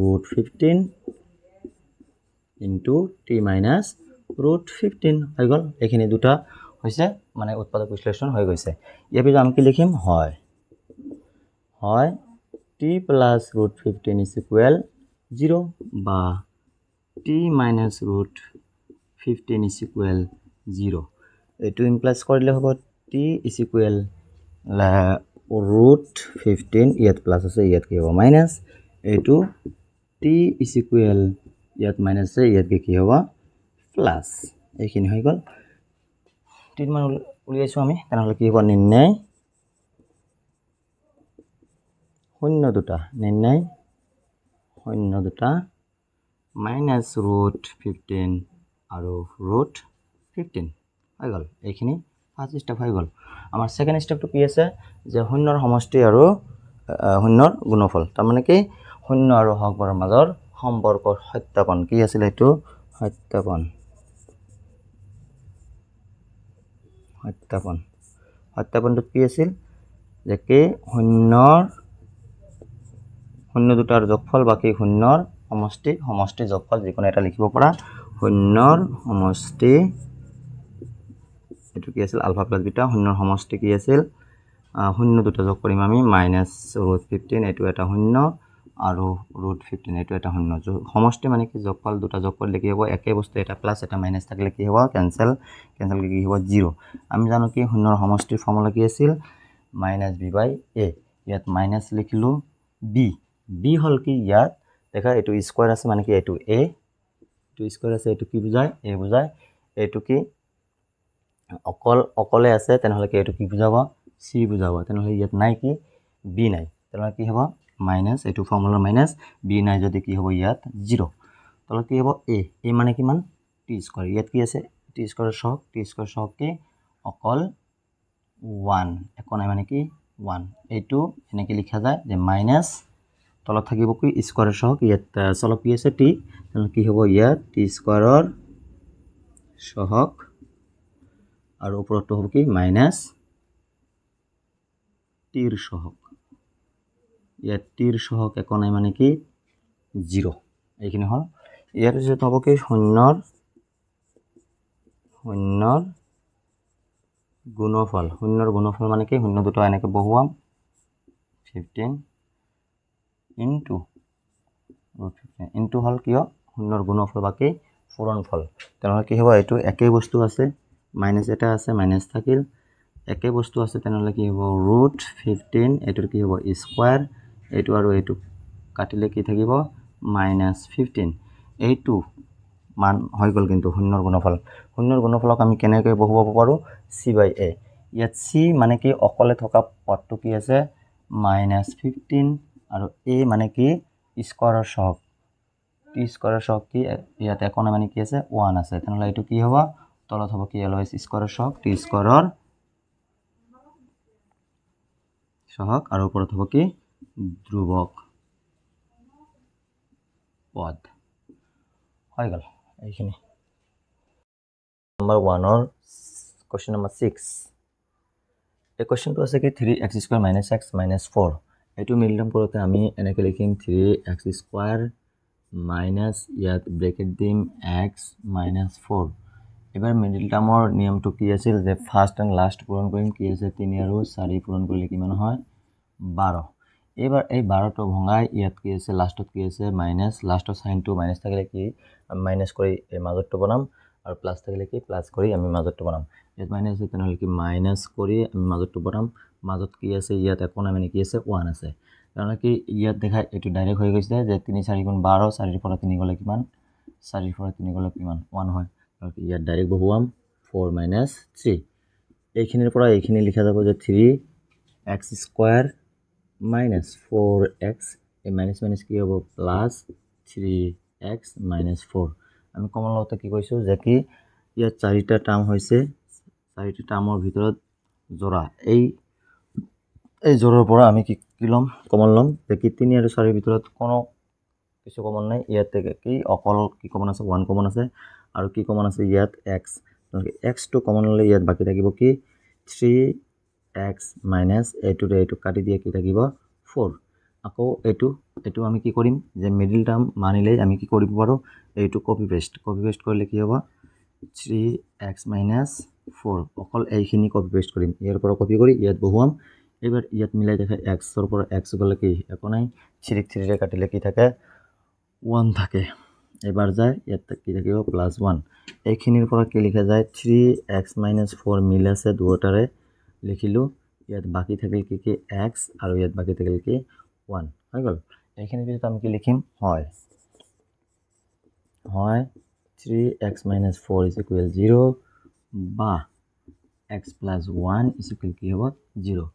√15 * t - √15 হৈ গল এখিনি দুটা হৈছে মানে উৎপাদক বিশ্লেষণ হৈ গৈছে ইয়াৰ পিছত আমি কি লিখিম হয় t + √15 = 0 বা t - √15 = 0 এটো ইমপ্লাইজ কৰিলে হ'ব t = √15 ইয়াত প্লাস আছে ইয়াত কি হ'ব মাইনাস এটো t = ইয়াত মাইনাস আছে ইয়াত কি হ'ব প্লাস এইখিনি হৈ গল t মান উলিয়াইছো আমি তেনেহলে কি হ'ব নিৰ্ণয় শূন্য দুটা -√15 আৰু √15 হৈ গল এইখিনি ফাৰ্স্ট স্টেপ হৈ গল আমাৰ সেকেন্ড স্টেপটো কি আছে যে শূন্যৰ সমষ্টি আৰু শূন্যৰ গুণফল তাৰ মানে কি শূন্য আৰু হগবৰৰ মাজৰ সম্পৰ্কৰ সত্যাপন কি আছিল এটো সত্যাপন সত্যাপনটোত কি আছিল যে কি শূন্য দুটাৰ যোগফল বাকী শূন্যৰ সমষ্টি যোগফল যিকোনো এটা লিখিব পৰা শূন্যৰ সমষ্টি এইটো কি আছিল আলফা প্লাছ বিটা শূন্যৰ সমষ্টি কি আছিল শূন্য দুটা যোগ কৰিম আমি -√15 এইটো এটা শূন্য আৰু √15 এইটো এটা শূন্য সমষ্টি মানে কি যোগফল দুটা যোগ কৰিলে কি হ'ব একে বস্তু এটা প্লাছ এটা মাইনাছ থাকিলে কি হ'ব কেনসেল কি হ'ব 0 আমি জানো কি শূন্যৰ সমষ্টিৰ ফৰ্মুলা কি আছিল -b/a ইয়াত মাইনাছ লিখিলো b হল কি ইয়াত দেখা এইটো স্কয়াৰ আছে মানে কি এইটো a এইটো স্কয়াৰ আছে এইটো কি বুজায় a বুজায় এইটো কি অকলে আছে তেনেহলে কি এইটো কি বুজাব c বুজাব তেনেহলে ইয়াত নাই কি b নাই তেনেহলে কি হ'ব মাইনাছ এইটো ফৰ্মুলাৰ মাইনাছ b নাই যদি কি হ'ব ইয়াত 0 তাহলে কি হ'ব a মানে কিমান t স্কয়াৰ ইয়াত কি আছে t স্কয়াৰ সহগ কি অকল 1 একো নাই মানে কি 1 এইটো এনেকে লিখা যায় যে মাইনাছ তলত থাকিব কি স্কয়াৰৰ সহগ ইয়াত চলক কি আছে t তাহলে কি হ'ব ইয়াত t স্কয়াৰৰ সহগ আৰু ওপৰটো হ'ব কি মাইনাছ টিৰ সহগ ইয়াত টিৰ সহগ একো নাই মানে কি 0 এইখিনি হল ইয়াৰ পিছত হ'ব কি শূন্যৰ গুণফল মানে কি শূন্য দুটা এনেকে বহুৱাম 15 ইনটু √15 ইনটু হল কিয় শূন্যৰ গুণফল বাকি পূৰণফল তেনেহলে কি হ'ব এইটো একেই বস্তু আছে মাইনাছ এটা আছে মাইনাছ থাকিল একে বস্তু আছে তেনেহলে কি হ'ব √15 এইটোৰ কি হ'ব স্কয়াৰ এইটো আৰু এইটো কাটিলে কি থাকিব -15 এইটো মান হৈ গল কিন্তু শূন্যৰ গুণফলক আমি কেনেকৈ বহুৱাব পাৰো c/a ইয়াত c মানে কি অকলে থকা পদটো কি আছে -15 আৰু a মানে কি স্কয়াৰৰ সহগ t স্কয়াৰৰ সহগ কি ইয়াত একো নাই মানে কি আছে 1 আছে তেনেহলে এইটো কি হ'ব তলত হ'ব কি এলএছ স্কয়াৰৰ সহগ t স্কয়াৰৰ সহগ আৰু ওপৰত হ'ব কি ধ্ৰুবক পদ হৈ গল এইখিনি নম্বৰ 1 ৰ কোৱেশ্চন নম্বৰ 6 এই কোৱেশ্চনটো আছে কি 3x² - x - 4 এইটো মিডিল কৰোতে আমি এনেকৈ লিখিম 3x² মাইনাছ ইয়াত ব্ৰেকেট দিম x - 4 এবাৰ মিডিল টাৰ্মৰ নিয়মটো কি আছিল যে ফাৰ্স্ট এণ্ড লাষ্ট পূৰণ কৰিম কি আছে 3 আৰু 4 পূৰণ কৰিলে কিমান হয় 12 এবাৰ এই 12টো ভঙাই ইয়াত কি আছে লাষ্টত কি আছে মাইনাছ লাষ্টৰ সাইনটো মাইনাছ থাকিলে কি আমি মাইনাছ কৰি এই মাজৰটো বনাম আৰু প্লাস থাকিলে কি প্লাস কৰি আমি মাজৰটো বনাম ইয়াত মাইনাছ আছে তেনেহলে কি মাইনাছ কৰি আমি মাজৰটো বনাম মাজত কি আছে ইয়াত একো নাই মানে কি আছে 1 আছে তেনেহলে কি ইয়াত দেখা এটো ডাইৰেক্ট হৈ গৈছে যে 3 4 * 12 4 ৰ পৰা 3 গলে কিমান 4 ৰ পৰা 3 গলে কিমান 1 হয় তাহলে ইয়াত ডাইৰেক্ট বহুৱাম 4 - 3 এইখিনিৰ পৰা এইখিনি লিখা যাব যে 3x² - 4x এই মাইনাস মাইনাস কি হ'ব প্লাস 3x - 4 আমি কমন লওঁতে কি কৈছো যে কি ইয়াত 4টা টার্ম হৈছে 4টা টাৰ্মৰ ভিতৰত জোড়া এই জোড়াৰ পৰা আমি কি লম কমন লম যে কি 3 আৰু 4 ৰ ভিতৰত কোনো কিছু কমন নাই ইয়াতে কি অকল কি কমন আছে 1 কমন আছে আৰু কি কমন আছে ইয়াত x x টো কমন ললে ইয়াত বাকি থাকিব কি 3x - এইটো কাটি দিয়ে কি থাকিব 4 আকৌ এইটো আমি কি কৰিম যে মিডল টাৰ্ম মানিলে আমি কি কৰিব পাৰো এইটো কপি পেস্ট কৰিলে কি হ'ব 3x - 4 অকল এইখিনি কপি পেস্ট কৰিম ইয়াৰ পৰা কপি কৰি ইয়াত বহুৱাম এবাৰ ইয়াত মিলাই দেখা x ৰ পৰা x গলে কি একো নাই 3 ৰে কাটিলে কি থাকে 1 থাকে এবাৰ যায় ইয়াত কি থাকিব +1 এইখিনিৰ পৰা কি লিখা যায় 3x - 4 মিল আছে দুটাৰে লিখিলো ইয়াত বাকি থাকিল কি x আৰু ইয়াত বাকি থাকিল কি 1 হৈ গল এইখিনি পিছত আমি কি লিখিম হয় 3x - 4 = 0 বা x + 1 = কি হ'ব 0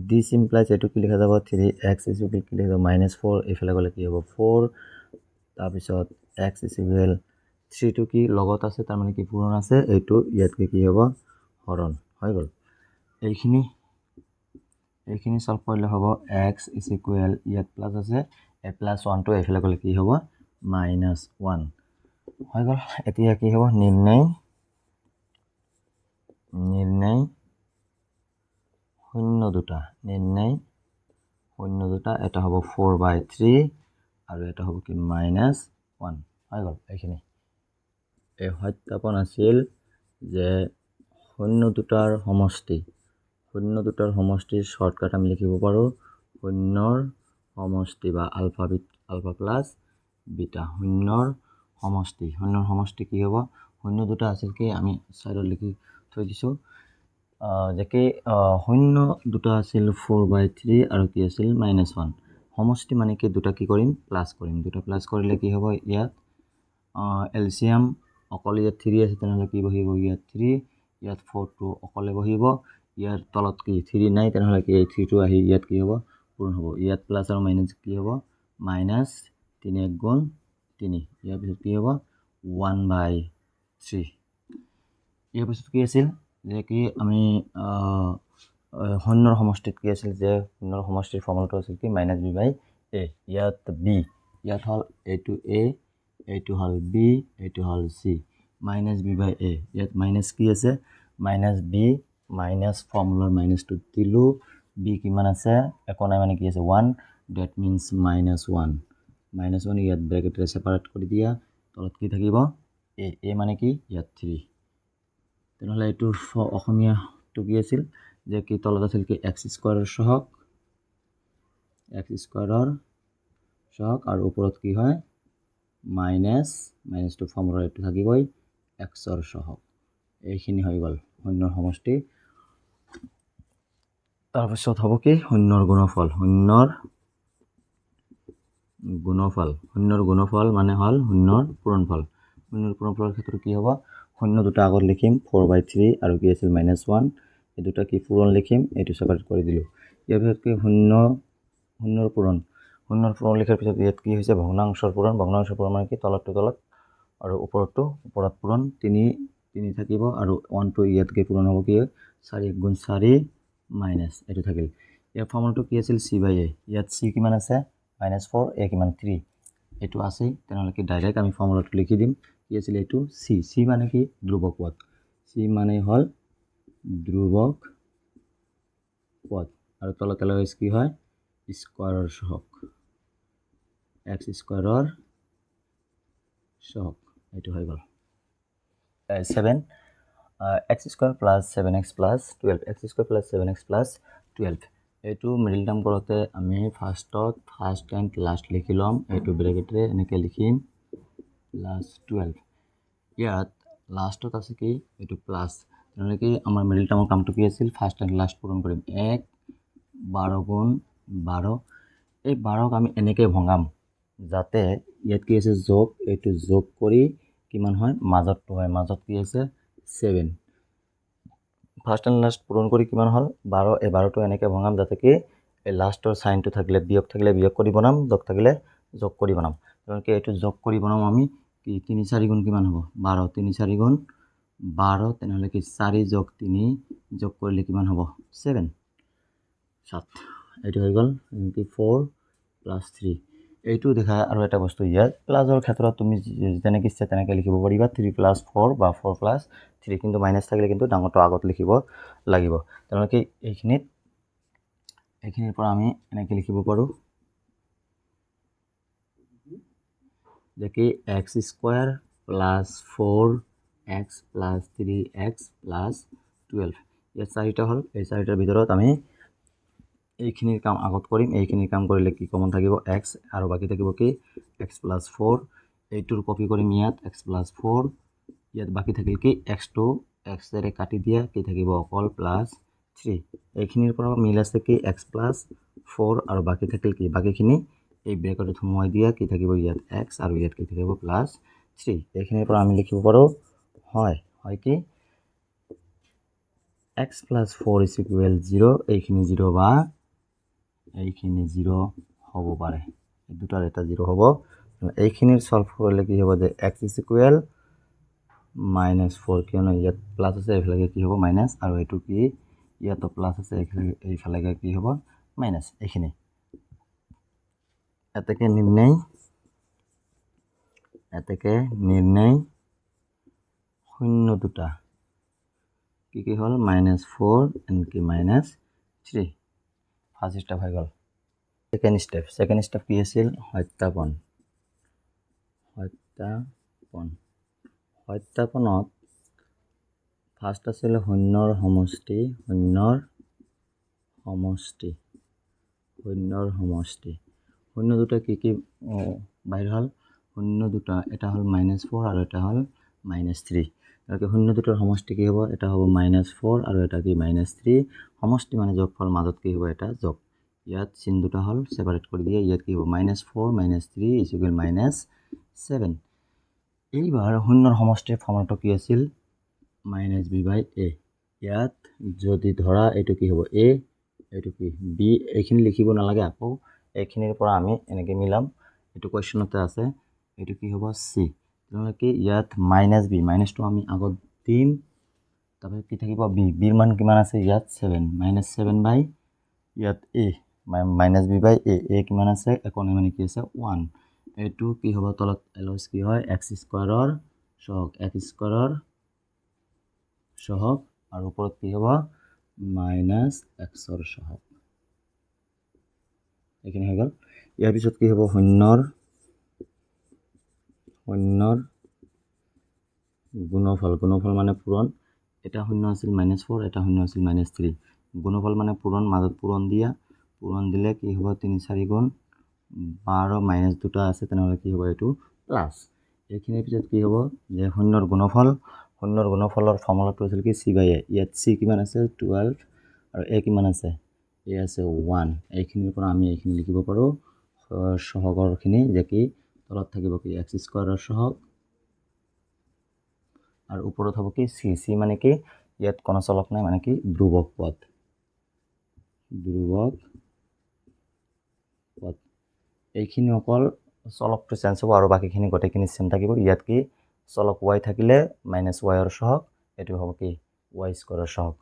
this implies এটো কি লিখা যাব 3x = কি লিখা যাব -4 এফালে গলে কি হ'ব 4 তাৰ পিছত x = 3 টো কি লগত আছে তাৰ মানে কি পূৰণ আছে এইটো ইয়াত কি হ'ব হৰণ হৈ গল এইখিনি সলভ কৰিলে হ'ব x = ইয়াত প্লাস আছে a + 1 টো এফালে গলে কি হ'ব -1 হৈ গল এতিয়া কি হ'ব নিৰ্ণয় শূন্য দুটা নিৰ্ণয় শূন্য দুটা এটা হ'ব 4/3 আৰু এটা হ'ব কি -1 হৈ গ'ল এইখিনি এই সত্যাপন আছিল যে শূন্য দুটাৰ সমষ্টিৰ শৰ্টকাট আমি লিখিব পাৰোঁ শূন্যৰ সমষ্টি বা আলফা প্লাছ বিটা শূন্যৰ সমষ্টি কি হ'ব শূন্য দুটা আছিল কি আমি সাইডত লিখি থৈ দিছোঁ যে কি শূন্য দুটা আছিল 4/3 আৰু কি আছিল -1 সমষ্টি মানে কি দুটা কি কৰিম প্লাছ কৰিম দুটা প্লাছ কৰিলে কি হ'ব ইয়াত এলচিয়াম অকল ইয়াত 3 আছে তেনেহ'লে কি বহিব ইয়াত 3 ইয়াত 4টো অকলে বহিব ইয়াৰ তলত কি 3 নাই তেনেহ'লে কি এই 3টো আহি ইয়াত কি হ'ব পূৰণ হ'ব ইয়াত প্লাছ আৰু মাইনাছ কি হ'ব -3 গুণ 3 ইয়াৰ পিছত কি হ'ব 1/3 ইয়াৰ পিছত কি আছিল যে কি আমি শূন্যৰ সমষ্টিত কি আছিল যে শূন্যৰ সমষ্টিৰ ফৰ্মুলাটো আছিল কি -b/a ইয়াত b ইয়াত হ'ল এইটো a এইটো হ'ল b এইটো হ'ল c -b/a ইয়াত মাইনাছ কি আছে -b মাইনাছ ফৰ্মুলাৰ মাইনাছটো দিলোঁ b কিমান আছে একো নাই মানে কি আছে 1 ডেট মিনছ -1 ইয়াত ব্ৰেকেটেৰে ছেপাৰেট কৰি দিয়া তলত কি থাকিব a মানে কি ইয়াত 3 তেনেহ'লে এইটোৰ অসমীয়াটো কি আছিল যে কি তলত আছিল কি x স্কোৱাৰৰ সহগ আৰু ওপৰত কি হয় মাইনাছটো ফৰ্মুলা এইটো থাকিবই xৰ সহগ এইখিনি হৈ গ'ল শূন্যৰ সমষ্টি তাৰপিছত হ'ব কি শূন্যৰ গুণফল মানে হ'ল শূন্যৰ পূৰণফল পূৰণফলৰ ক্ষেত্ৰত কি হ'ব শূন্য দুটা আগত লিখিম 4/3 আৰু কি আছিল -1 এই দুটা কি পূৰণ লিখিম এইটো ছেপাৰেট কৰি দিলোঁ ইয়াৰ পিছত কি শূন্যৰ পূৰণ লিখাৰ পিছত ইয়াত কি হৈছে ভগ্নাংশৰ পূৰণ মানে কি তলত আৰু ওপৰত পূৰণ 3 থাকিব আৰু 1টো ইয়াত কি পূৰণ হ'ব কি 4 গুণ 4 মাইনাছ এইটো থাকিল ইয়াৰ ফৰ্মুলাটো কি আছিল c/a ইয়াত c কিমান আছে -4 a কিমান 3 এইটো আছে তেনেহ'লে কি ডাইৰেক্ট আমি ফৰ্মুলাটো লিখি দিম কি আছিল এইটো c মানে কি ধ্ৰুৱক পদ c মানে হ'ল ধ্ৰুৱক পদ আৰু তলত কি হয় স্কোৱাৰৰ সহগ x স্কোৱাৰৰ সহগ এইটো হৈ গ'ল 7 x square plus 7x plus 12 এইটো মিডিল টাৰ্ম কৰোঁতে আমি ফাৰ্ষ্ট এণ্ড লাষ্ট লিখি ল'ম এইটো ব্ৰেকেটেৰে এনেকৈ লিখিম +12 ইয়াত লাষ্টত আছে কি এইটো প্লাছ তেনেহ'লে কি আমাৰ মিডিল টাৰ্মৰ কামটো কি আছিল ফাৰ্ষ্ট এণ্ড লাষ্ট পূৰণ কৰিম 1 12 গুণ 12 এই 12ক আমি এনেকৈ ভঙাম যাতে ইয়াত কি আছে যোগ এইটো যোগ কৰি কিমান হয় মাজতটো হয় মাজত কি আছে 7 ফাৰ্ষ্ট এণ্ড লাষ্ট পূৰণ কৰি কিমান হ'ল 12 এই 12টো এনেকৈ ভঙাম যাতে কি এই লাষ্টৰ চাইনটো থাকিলে বিয়োগ থাকিলে বিয়োগ কৰি বনাম যোগ থাকিলে যোগ কৰি বনাম তেনেকৈ এইটো যোগ কৰি বনাম আমি কি 3 4 গুণ কিমান হ'ব 12 3 4 গুণ 12 তেনেহ'লে কি 4 যোগ 3 যোগ কৰিলে কিমান হ'ব 7 এইটো হৈ গ'ল 4 + 3 এইটো দেখা আৰু এটা বস্তু ইয়াত প্লাছৰ ক্ষেত্ৰত তুমি যেনেকৈ ইচ্ছা তেনেকৈ লিখিব পাৰিবা 3 + 4 বা 4 + 3 কিন্তু মাইনাছ থাকিলে কিন্তু ডাঙৰটো আগত লিখিব লাগিব তেনেহ'লে কি এইখিনিৰ পৰা আমি এনেকৈ লিখিব পাৰোঁ যে কি x square plus 4x plus 3x plus 12 ইয়াত 4টা হ'ল এই 4টাৰ ভিতৰত আমি এইখিনিৰ কাম আগত কৰিম এইখিনিৰ কাম কৰিলে কি কমন থাকিব x আৰু বাকী থাকিব কি x + 4 এইটোৰ কপি কৰিম ইয়াত x + 4 ইয়াত বাকী থাকিল কি xটো xৰে কাটি দিয়া কি থাকিব অকল +3 এইখিনিৰ পৰা মিল আছে কি x + 4 আৰু বাকী থাকিল কি বাকীখিনি এই ব্ৰেকেটত সোমোৱাই দিয়া কি থাকিব ইয়াত x আৰু ইয়াত কি থাকিব +3 এইখিনিৰ পৰা আমি লিখিব পাৰোঁ হয় কি x + 4 = 0 এইখিনি 0 বা এইখিনি 0 হ'ব পাৰে দুটাৰ এটা 0 হ'ব এইখিনিৰ সলভ কৰিলে কি হ'ব যে x = -4 কিয়নো ইয়াত প্লাছ আছে এইফালে কি হ'ব মাইনাছ আৰু এইটো কি ইয়াতো প্লাছ আছে এইফালে কি হ'ব মাইনাছ এইখিনি এতেকে নিৰ্ণয় শূন্য দুটা কি হ'ল -4 এনেকৈ -3 3 ফাৰ্ষ্ট ষ্টেপ হৈ গ'ল ছেকেণ্ড ষ্টেপ কি আছিল সত্যাপনত ফাৰ্ষ্ট আছিল শূন্যৰ সমষ্টি শূন্য দুটা কি বাহিৰ হ'ল শূন্য দুটা এটা হ'ল -4 আৰু এটা হ'ল -3 গতিকে শূন্য দুটাৰ সমষ্টি কি হ'ব এটা হ'ব -4 আৰু এটা কি -3 সমষ্টি মানে যোগফল মাজত কি হ'ব এটা যোগ ইয়াত চিন দুটা হ'ল সেপাৰেট কৰি দিয়ে ইয়াত কি হ'ব -4 -3 -7 এইবাৰ শূন্যৰ সমষ্টিৰ ফৰ্মুলাটো কি আছিল -b/a ইয়াত যদি ধৰা এইটো কি হ'ব a এইটো কি b এইখিনি লিখিব নালাগে আকৌ এইখিনিৰ পৰা আমি এনেকৈ মিলাম এইটো কুৱেশ্যনতে আছে এইটো কি হ'ব c তেনেহ'লে কি ইয়াত -b মাইনাছটো আমি আগত দিম তাৰপিছত কি থাকিব b bৰ মান কিমান আছে ইয়াত 7 -7 বাই ইয়াত a -b/a কিমান আছে একনে মানে কি আছে 1 এইটো কি হ'ব তলত এলছ কি হয় x স্কয়াৰৰ সহগ আৰু ওপৰত কি হ'ব -x ৰ সহগ এইখিনি হৈ গ'ল ইয়াৰ পিছত কি হ'ব শূন্যৰ গুণফল মানে পূৰণ এটা শূন্য আছিল -4 এটা শূন্য আছিল -3 গুণফল মানে পূৰণ মাজত পূৰণ দিলে কি হ'ব 3 4 গুণ 12 মাইনাছ দুটা আছে তেনেহ'লে কি হ'ব এইটো প্লাছ এইখিনিৰ পিছত কি হ'ব যে শূন্যৰ গুণফলৰ ফৰ্মুলাটো আছিল কি c/a ইয়াত c কিমান আছে 12 আৰু a কিমান আছে a আছে 1 এইখিনিৰ পৰা আমি এইখিনি লিখিব পাৰোঁ সহগৰখিনি যে কি তলত থাকিব কি x স্কয়াৰৰ সহগ আৰু ওপৰত হ'ব কি c মানে কি ইয়াত কোনো চলক নাই মানে কি ধ্ৰুৱক পদ এইখিনি অকল চলকটো চেঞ্জ হ'ব আৰু বাকীখিনি গোটেইখিনি চেম থাকিব ইয়াত কি চলক y থাকিলে -y ৰ সহগ এইটো হ'ব কি y স্কয়াৰৰ সহগ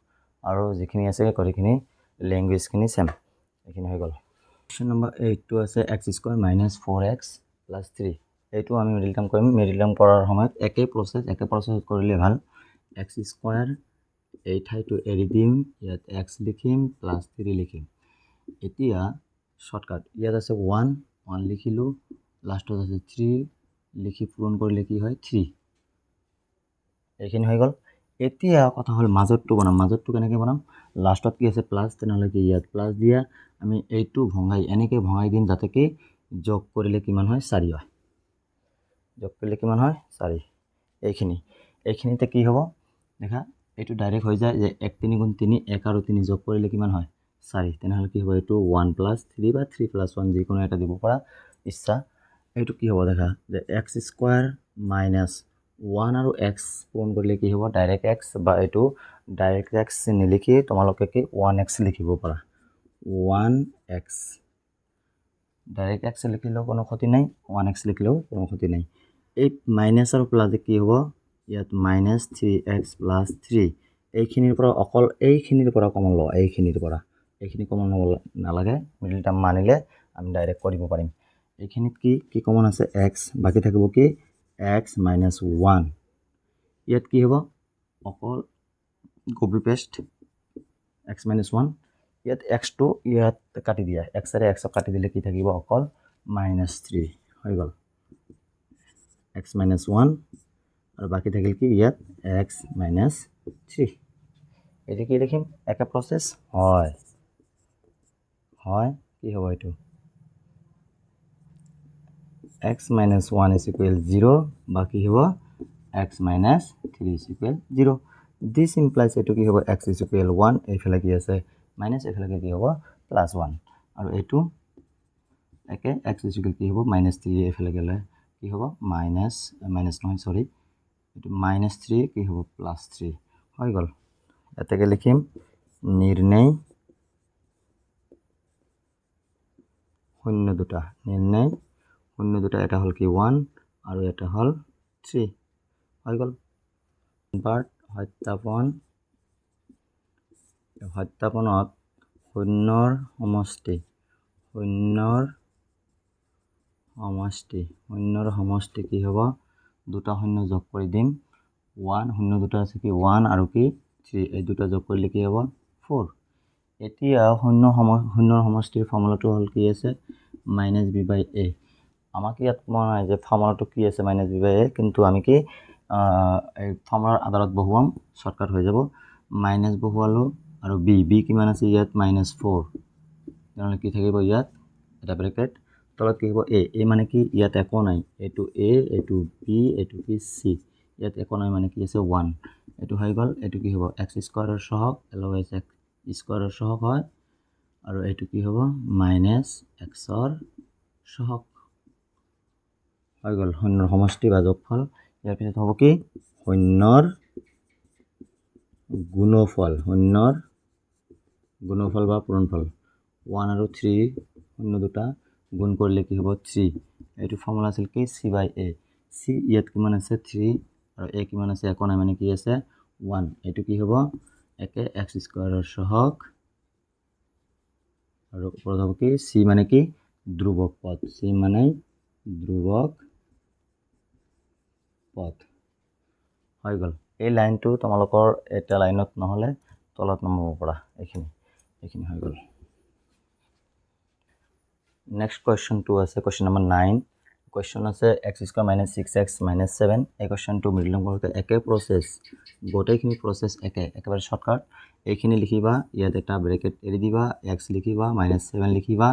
আৰু যিখিনি আছে গোটেইখিনি ল্যাঙ্গুৱেজখিনি চেম এইখিনি হৈ গ'ল কোৱেশ্চন নম্বৰ 8 টো আছে x² - 4x + 3 এইটো আমি মিডিল টাৰ্ম কৰিম মিডিল টাৰ্ম কৰাৰ সময়ত একে প্ৰচেছ কৰিলে ভাল x² এই ঠাইটো এৰি দিম ইয়াত x লিখিম +3 লিখিম এতিয়া শৰ্টকাট ইয়াত আছে 1 লিখিলো লাষ্টত আছে 3 লিখি পূৰণ কৰিলে কি হয় 3 এইখিনি হৈ গ'ল এতিয়া কথা হ'ল মাজতটো কেনেকৈ বনাম লাষ্টত কি আছে প্লাছ তেনেহ'লে কি ইয়াত প্লাছ দিয়া আমি এইটো এনেকৈ ভঙাই দিম যাতে কি যোগ কৰিলে কিমান হয় 4 হয় যোগ কৰিলে কিমান হয় 4 এইখিনিতে কি হ'ব দেখা এইটো ডাইৰেক্ট হৈ যায় যে 1 3 গুণ 3 1 আৰু 3 যোগ কৰিলে কিমান হয় 4 তেনেহ'লে কি হ'ব এইটো 1 + 3 বা 3 + 1 যিকোনো এটা দিব পৰা ইচ্ছা এইটো কি হ'ব দেখা যে x² - 1 আৰু x পূৰণ কৰিলে কি হ'ব ডাইৰেক্ট x বা এইটো ডাইৰেক্ট x নিলিখি তোমালোকে কি 1x লিখিব পাৰা 1x ডাইৰেক্ট x লিখিলেও কোনো ক্ষতি নাই 1x লিখিলেও কোনো ক্ষতি নাই এই মাইনাছ আৰু প্লাছ কি হ'ব ইয়াত -3x + 3 এইখিনিৰ পৰা অকল এইখিনিৰ পৰা কমন লওঁ এইখিনি কমন ল'ব নালাগে মিডিল টাৰ্ম মানিলে আমি ডাইৰেক্ট কৰিব পাৰিম এইখিনিত কি কমন আছে x বাকি থাকিব কি x - 1 ইয়াত কি হ'ব অকল কপি পেষ্ট x - 1 ইয়াত x টো ইয়াত কাটি দিয়া x এৰে x কাটি দিলে কি থাকিব অকল -3 হৈ গ'ল x - 1 আৰু বাকি থাকিল কি ইয়াত x - 3 এইটো কি লিখিম একে প্ৰচেছ হয় কি হ'ব এইটো x - 1 = 0 বাকি হ'ব x - 3 = 0 this implies এইটো কি হ'ব x = 1 এইফালে কি আছে মাইনাছ এইফালে কি হ'ব +1 আৰু এইটো একে x কি হ'ব -3 এইফালে গ'লে কি হ'ব এইটো -3 কি হ'ব +3 হৈ গ'ল এতেকে লিখিম নিৰ্ণয় শূন্য দুটা এটা হ'ল কি 1 আৰু এটা হ'ল 3 হৈ গ'ল বাট সত্যাপনত শূন্যৰ সমষ্টি কি হ'ব দুটা শূন্য যোগ কৰি দিম 1 শূন্য দুটা আছে কি 1 আৰু কি 3 এই দুটা যোগ কৰিলে কি হ'ব 4 এতিয়া শূন্যৰ সমষ্টিৰ ফৰ্মুলাটো হ'ল কি আছে মাইনাছ বি বাই এ। আমাক ইয়াত কোৱা নাই যে ফৰ্মুলাটো কি আছে মাইনাছ বি বাই এ, কিন্তু আমি কি এই ফৰ্মুলাৰ আধাৰত বহুৱাম, শ্বৰ্টকাট হৈ যাব। মাইনাছ বহুৱালোঁ আৰু বি কিমান আছে ইয়াত -4, তেনেহ'লে কি থাকিব ইয়াত এটা ব্ৰেকেট, তলত কি হ'ব এ মানে কি ইয়াত একো নাই, এইটো এ, এইটো বি, এইটো কি চি, ইয়াত একো নাই মানে কি আছে 1, এইটো হৈ গ'ল। এইটো কি হ'ব এক্স স্কোৱাৰৰ সহগ, এলওএইচ এক্স স্কোৱাৰৰ সহগ হয়, আৰু এইটো কি হ'ব মাইনাছ এক্সৰ সহগ হৈ গ'ল শূন্যৰ সমষ্টি বা যোগফল। ইয়াৰ পিছত হ'ব কি শূন্যৰ গুণফল, শূন্যৰ গুণফল বা পূৰণফল। 1 আৰু 3 শূন্য দুটা গুণ কৰিলে কি হ'ব 3। এইটো ফৰ্মুলা আছিল কি চি বাই এ। চি ইয়াত কিমান আছে 3 আৰু এ কিমান আছে একো নাই মানে কি আছে 1। এইটো কি হ'ব একে এক্স স্কোৱাৰৰ সহগ, আৰু ওপৰত হ'ব কি চি মানে কি ধ্ৰুৱক পদ, চি মানে ধ্ৰুৱক পদ হৈ গ'ল। এই লাইনটো তোমালোকৰ এটা লাইনত নহ'লে তলত নমাব পৰা, এইখিনি হৈ গ'ল। নেক্সট কুৱেশ্যনটো আছে কুৱেশ্যন নম্বৰ 9। কুৱেশ্যন আছে x square minus 6x minus 7। এই কুৱেশ্যনটো মিডিলং কৰোঁতে একে প্ৰচেছ, গোটেইখিনি প্ৰচেছ একেবাৰে শ্বৰ্টকাট। এইখিনি লিখিবা, ইয়াত এটা ব্ৰেকেট এৰি দিবা, এক্স লিখিবা, -7 লিখিবা,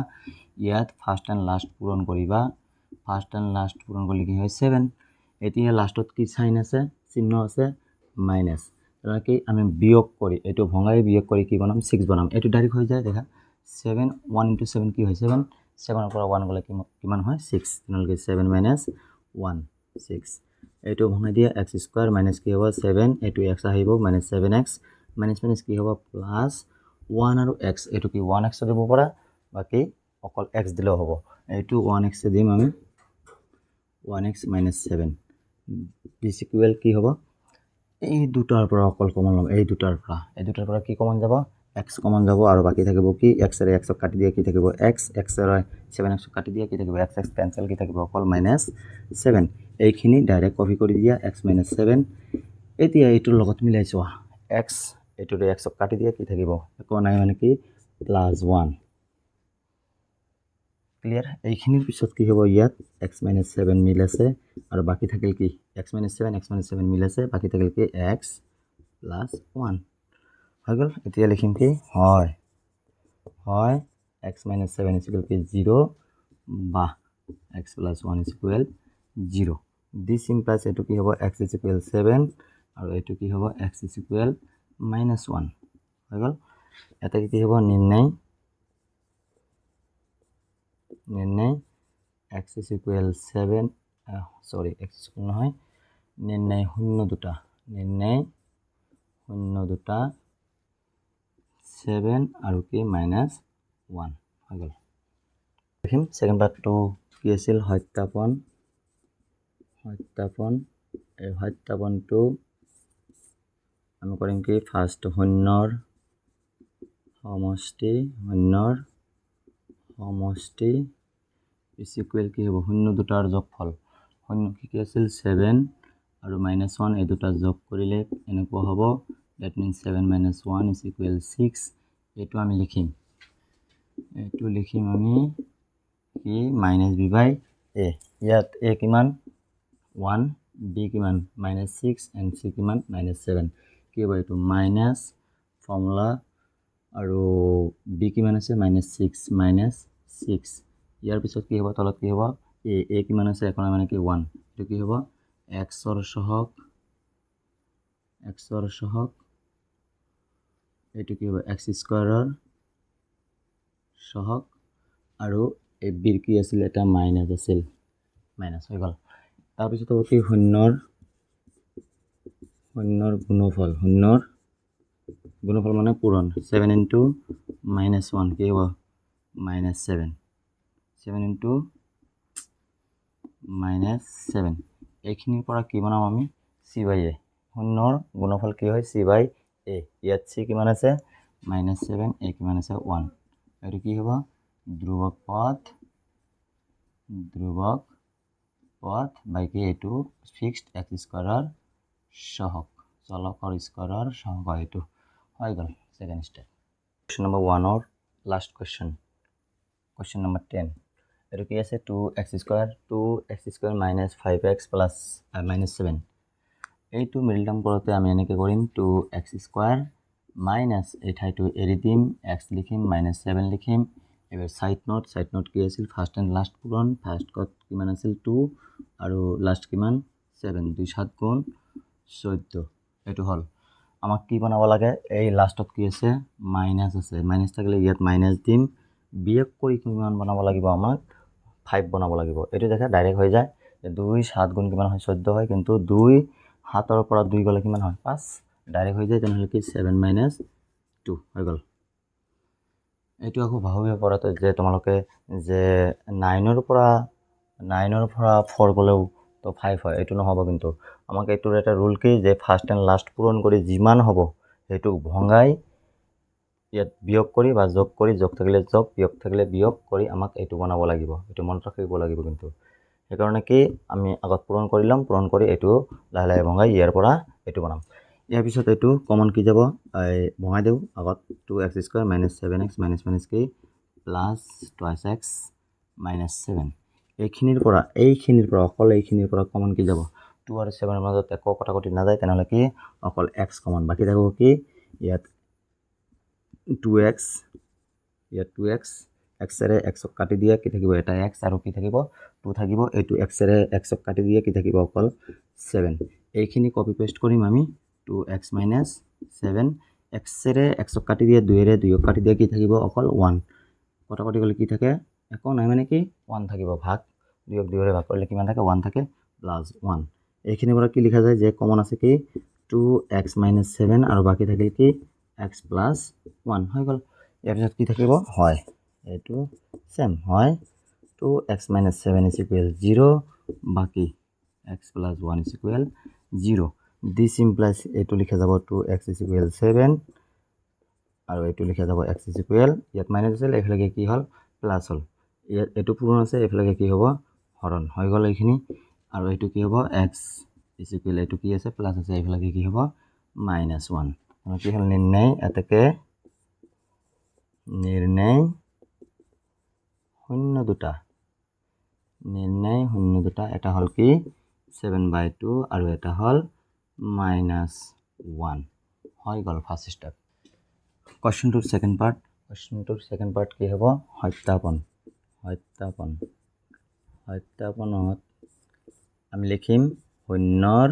ইয়াত ফাৰ্ষ্ট এণ্ড লাষ্ট পূৰণ কৰিবা। ফাৰ্ষ্ট এণ্ড লাষ্ট পূৰণ কৰিলে কি হয় 7। এতিয়া লাষ্টত কি চাইন আছে, চিহ্ন আছে মাইনাছ, তাৰমানে কি আমি বিয়োগ কৰি এইটো ভঙাই বিয়োগ কৰি কি বনাম 6 বনাম। এইটো ডাইৰেক্ট হৈ যায় দেখা 7, 1 × 7 কি হয় 7, 7ৰ পৰা 1 গ'লে কিমান হয় 6, তেনেহ'লে 7 - 1 6। এইটো ভঙাই দিয়া এক্স স্কোৱাৰ মাইনাছ কি হ'ব 7, এইটো এক্স আহিব -7x, মাইনাছ কি হ'ব +1 আৰু x, এইটো কি 1x দিব পৰা, বাকী অকল x দিলেও হ'ব। এইটো 1x দিম আমি, 1x - 7 দিছ ইকুৱেল কি হ'ব এই দুটাৰ পৰা অকল কমন ল'ম, এই দুটাৰ পৰা কি কমন যাব x কমন যাব, আৰু বাকী থাকিব কি এক্সৰে এক্সক কাটি দিয়া কি থাকিব এক্সৰে 7x কাটি দিয়া কি থাকিব x কেঞ্চেল, কি থাকিব অকল -7। এইখিনি ডাইৰেক্ট কপি কৰি দিয়া x - 7। এতিয়া এইটোৰ লগত মিলাই চোৱা x, এইটোৰে এক্সক কাটি দিয়া কি থাকিব একো নাই মানে কি +1। ক্লিয়াৰ। এইখিনিৰ পিছত কি হ'ব ইয়াত x - 7 মিল আছে, আৰু বাকী থাকিল কি x - 7 মিল আছে, বাকী থাকিল কি x + 1 হৈ গ'ল। এতিয়া লিখিম কি হয় x - 7 = 0 বা x + 1 = 0। দিছ ইমপ্লাইজ এইটো কি হ'ব x = 7 আৰু এইটো কি হ'ব x = -1 হৈ গ'ল। এটা কি হ'ব নিৰ্ণয় x = 7, x নহয়, নিৰ্ণয় শূন্য দুটা 7 আৰু কি -1 হৈ গ'ল। দেখিম ছেকেণ্ড পাৰ্টটো কি আছিল সত্যাপন। এই সত্যাপনটো আমি কৰিম কি ফাৰ্ষ্ট শূন্যৰ সমষ্টি ইকুৱেল কি হ'ব শূন্য দুটাৰ যোগফল। শূন্য কি আছিল 7 আৰু -1, এই দুটা যোগ কৰিলে এনেকুৱা হ'ব, ডেট মিনছ 7 - 1 = 6। এইটো আমি লিখিম আমি কি -b/a। ইয়াত a কিমান 1, b কিমান -6 and c কিমান -7। কি হ'ব এইটো মাইনাছ ফৰ্মুলা, আৰু b কিমান আছে -6 ইয়াৰ পিছত কি হ'ব তলত কি হ'ব a কিমান আছে একো নাই মানে কি 1। এইটো কি হ'ব xৰ সহগ, এইটো কি হ'ব x স্কোৱাৰৰ সহগ, আৰু এই বিৰ কি আছিল এটা মাইনাছ আছিল, মাইনাছ হৈ গ'ল। তাৰপিছত হ'ব কি শূন্যৰ গুণফল মানে পূৰণ। 7 × -1 কি হ'ব -7, 7 × -7। এইখিনিৰ পৰা কি বনাম আমি c/a। শূন্যৰ গুণফল কি হয় c/a। ইয়াত c কিমান আছে -7, a কিমান আছে 1। এইটো কি হ'ব ধ্ৰুৱক পথ বাকী এইটো ফিক্সড x স্কোৱাৰৰ সহগ, চলকৰ স্কোৱাৰৰ সহগ, এইটো হৈ গ'ল second step. Question number 1 last question number 10 এইটো কি আছে 2x² minus 5x plus -7 এইটো মিডিল টাৰ্ম কৰোঁতে আমি এনেকৈ কৰিম 2x² মাইনাছ এই ঠাইটো এৰি দিম x লিখিম -7 লিখিম এবাৰ সাইড নোট কি আছিল ফাৰ্ষ্ট এণ্ড লাষ্ট পূৰণ ফাৰ্ষ্টত কিমান আছিল 2 আৰু লাষ্ট কিমান 7 2 7 গুণ 14 এইটো হ'ল আমাক কি বনাব লাগে এই লাষ্টত কি আছে মাইনাছ আছে মাইনাছ থাকিলে ইয়াত মাইনাছ দিম বিয়োগ কৰি কিমান বনাব লাগিব আমাক 5 বনাব লাগিব এইটো দেখা ডাইৰেক্ট হৈ যায় 2 7 গুণ কিমান হয় 14 হয় কিন্তু 2 7ৰ পৰা 2 গ'লে কিমান হয় 5 ডাইৰেক্ট হৈ যায় তেনেহ'লে কি 7 - 2 হৈ গ'ল এইটো আকৌ ভাবিব পৰা যে তোমালোকে যে 9ৰ পৰা 4 গ'লেও তো 5 হয় এইটো নহ'ব কিন্তু আমাক এইটোৰ এটা ৰুল কি যে ফাৰ্ষ্ট এণ্ড লাষ্ট পূৰণ কৰি যিমান হ'ব সেইটো ভঙাই ইয়াত বিয়োগ কৰি বা যোগ কৰি যোগ থাকিলে যোগ বিয়োগ থাকিলে বিয়োগ কৰি আমাক এইটো বনাব লাগিব এইটো মনত ৰাখিব লাগিব কিন্তু সেইকাৰণে কি আমি আগত পূৰণ কৰি ল'ম পূৰণ কৰি এইটো লাহে লাহে ভঙাই ইয়াৰ পৰা এইটো বনাম ইয়াৰ পিছত এইটো কমন কি যাব ভঙাই দিওঁ আগত 2x² - 7x - কি প্লাছ 2x - 7 এইখিনিৰ পৰা অকল এইখিনিৰ পৰা কমন কি যাব 2 আৰু 7ৰ মাজত একো কটাকটি নাযায় তেনেহ'লে কি অকল x কমন বাকী থাকিব কি ইয়াত 2x ইয়াত 2x xৰে xক কাটি দিয়ে কি থাকিব এটা x আৰু কি থাকিব 2 থাকিব এইটো xৰে xক কাটি দিয়ে কি থাকিব অকল 7 এইখিনি কপি পেষ্ট কৰিম আমি 2x - 7 xৰে xক কাটি দিয়ে 2ৰে 2ক কাটি দিয়ে কি থাকিব অকল 1 কটাকটি গ'লে কি থাকে একো নাই মানে কি 1 থাকিব ভাগ 2ক 2ৰে ভাগ কৰিলে কিমান থাকে 1 থাকে প্লাছ 1 এইখিনিৰ পৰা কি লিখা যায় যে কমন আছে কি 2x - 7 আৰু বাকী থাকিল কি x + 1 হৈ গ'ল ইয়াৰ পিছত কি থাকিব হয় এইটো সেম হয় 2x - 7 = 0 বাকী x + 1 = 0 দিছ ইমপ্লাইজ এইটো লিখা যাব 2x = 7 আৰু এইটো লিখা যাব x ইয়াত মাইনাছ আছিল এইফালে কি হ'ল প্লাছ হ'ল ইয়াত এইটো পূৰণ আছে এইফালে কি হ'ব হৰণ হৈ গ'ল এইখিনি আৰু এইটো কি হ'ব x = এইটো কি আছে প্লাছ আছে এইফালে কি হ'ব -1 কি হ'ল নিৰ্ণয় এটাকে নিৰ্ণয় শূন্য দুটা এটা হ'ল কি 7/2 আৰু এটা হ'ল -1 হৈ গ'ল ফাৰ্ষ্ট ষ্টেপ কুৱেশ্যনটোৰ ছেকেণ্ড পাৰ্ট কি হ'ব সত্যাপনত আমি লিখিম শূন্যৰ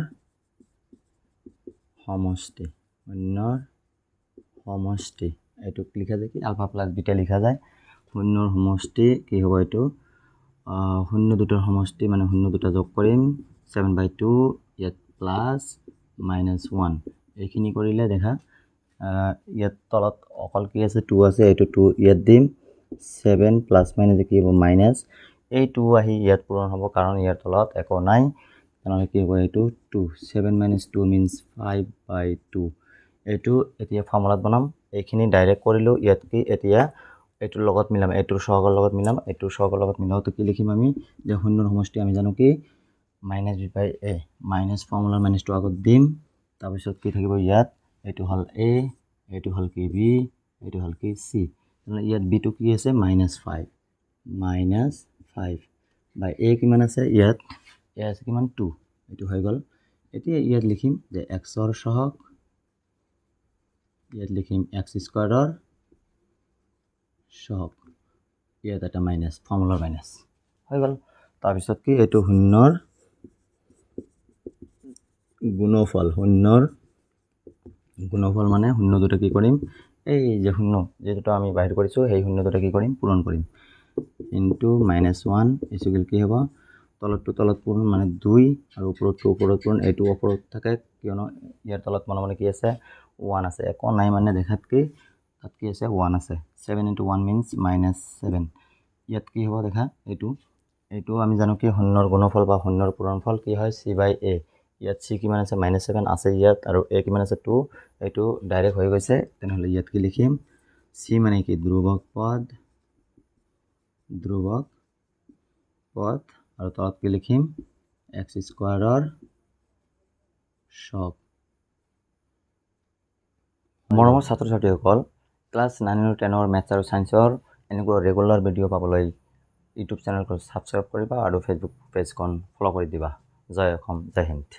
সমষ্টি এইটোক লিখা যায় কি আলফা প্লাছ বিটা লিখা যায় শূন্যৰ সমষ্টি কি হ'ব এইটো শূন্য দুটাৰ সমষ্টি মানে শূন্য দুটা যোগ কৰিম 7/2 ইয়াত প্লাছ -1 এইখিনি কৰিলে দেখা ইয়াত তলত অকল কি আছে 2 আছে এইটো 2 ইয়াত দিম 7 প্লাছ মাইনাছ কি হ'ব মাইনাছ এই 2 আহি ইয়াত পূৰণ হ'ব কাৰণ ইয়াৰ তলত একো নাই তেনেহ'লে কি হ'ব এইটো 2 7 - 2 মিনছ 5/2 এইটো এতিয়া ফৰ্মুলাত বনাম এইখিনি ডাইৰেক্ট কৰিলোঁ ইয়াত কি এতিয়া এইটোৰ লগত মিলাম এইটোৰ সহগৰ লগত মিলাম এইটোৰ সহগৰ লগত মিলাওঁতে কি লিখিম আমি যে শূন্যৰ সমষ্টি আমি জানো কি -b/a মাইনাছ ফৰ্মুলাৰ মাইনাছটো আগত দিম তাৰপিছত কি থাকিব ইয়াত এইটো হ'ল a এইটো হ'ল কি b এইটো হ'ল কি c তেনেহ'লে ইয়াত bটো কি আছে -5 বাই a কিমান আছে ইয়াত a আছে কিমান 2 এইটো হৈ গ'ল এতিয়া ইয়াত লিখিম যে xৰ সহগ ইয়াত লিখিম x² সহগ ইয়াত এটা মাইনাছ ফৰ্মুলাৰ মাইনাছ হৈ গ'ল তাৰপিছত কি এইটো শূন্যৰ গুণফল মানে শূন্য দুটা কি কৰিম এই যে শূন্য যেটা আমি বাহিৰ কৰিছোঁ সেই শূন্য দুটা কি কৰিম পূৰণ কৰিম ইনটু -1 ইকুৱেল কি হ'ব তলত পূৰণ মানে 2 আৰু ওপৰত পূৰণ এইটো ওপৰত থাকে কিয়নো ইয়াৰ তলত মানে কি আছে 1 আছে একো নাই মানে দেখাত কি তাত কি আছে 1 আছে 7 × 1 মিনছ -7 ইয়াত কি হ'ব দেখা এইটো আমি জানো কি শূন্যৰ গুণফল বা শূন্যৰ পূৰণফল কি হয় c/a ইয়াত c কিমান আছে -7 আছে ইয়াত আৰু a কিমান আছে 2 এইটো ডাইৰেক্ট হৈ গৈছে তেনেহ'লে ইয়াত কি লিখিম c মানে কি ধ্ৰুৱক পদ আৰু তলত কি লিখিম x² সহগ মৰমৰ ছাত্ৰ ছাত্ৰীসকল ক্লাছ 9 আৰু 10 মেথছ আৰু ছায়েন্সৰ এনেকুৱা ৰেগুলাৰ ভিডিঅ' পাবলৈ ইউটিউব চেনেলখন ছাবস্ক্ৰাইব কৰিবা আৰু ফেচবুক পেজখন ফ'ল' কৰি দিবা। জয় অসম, জয় হিন্দ।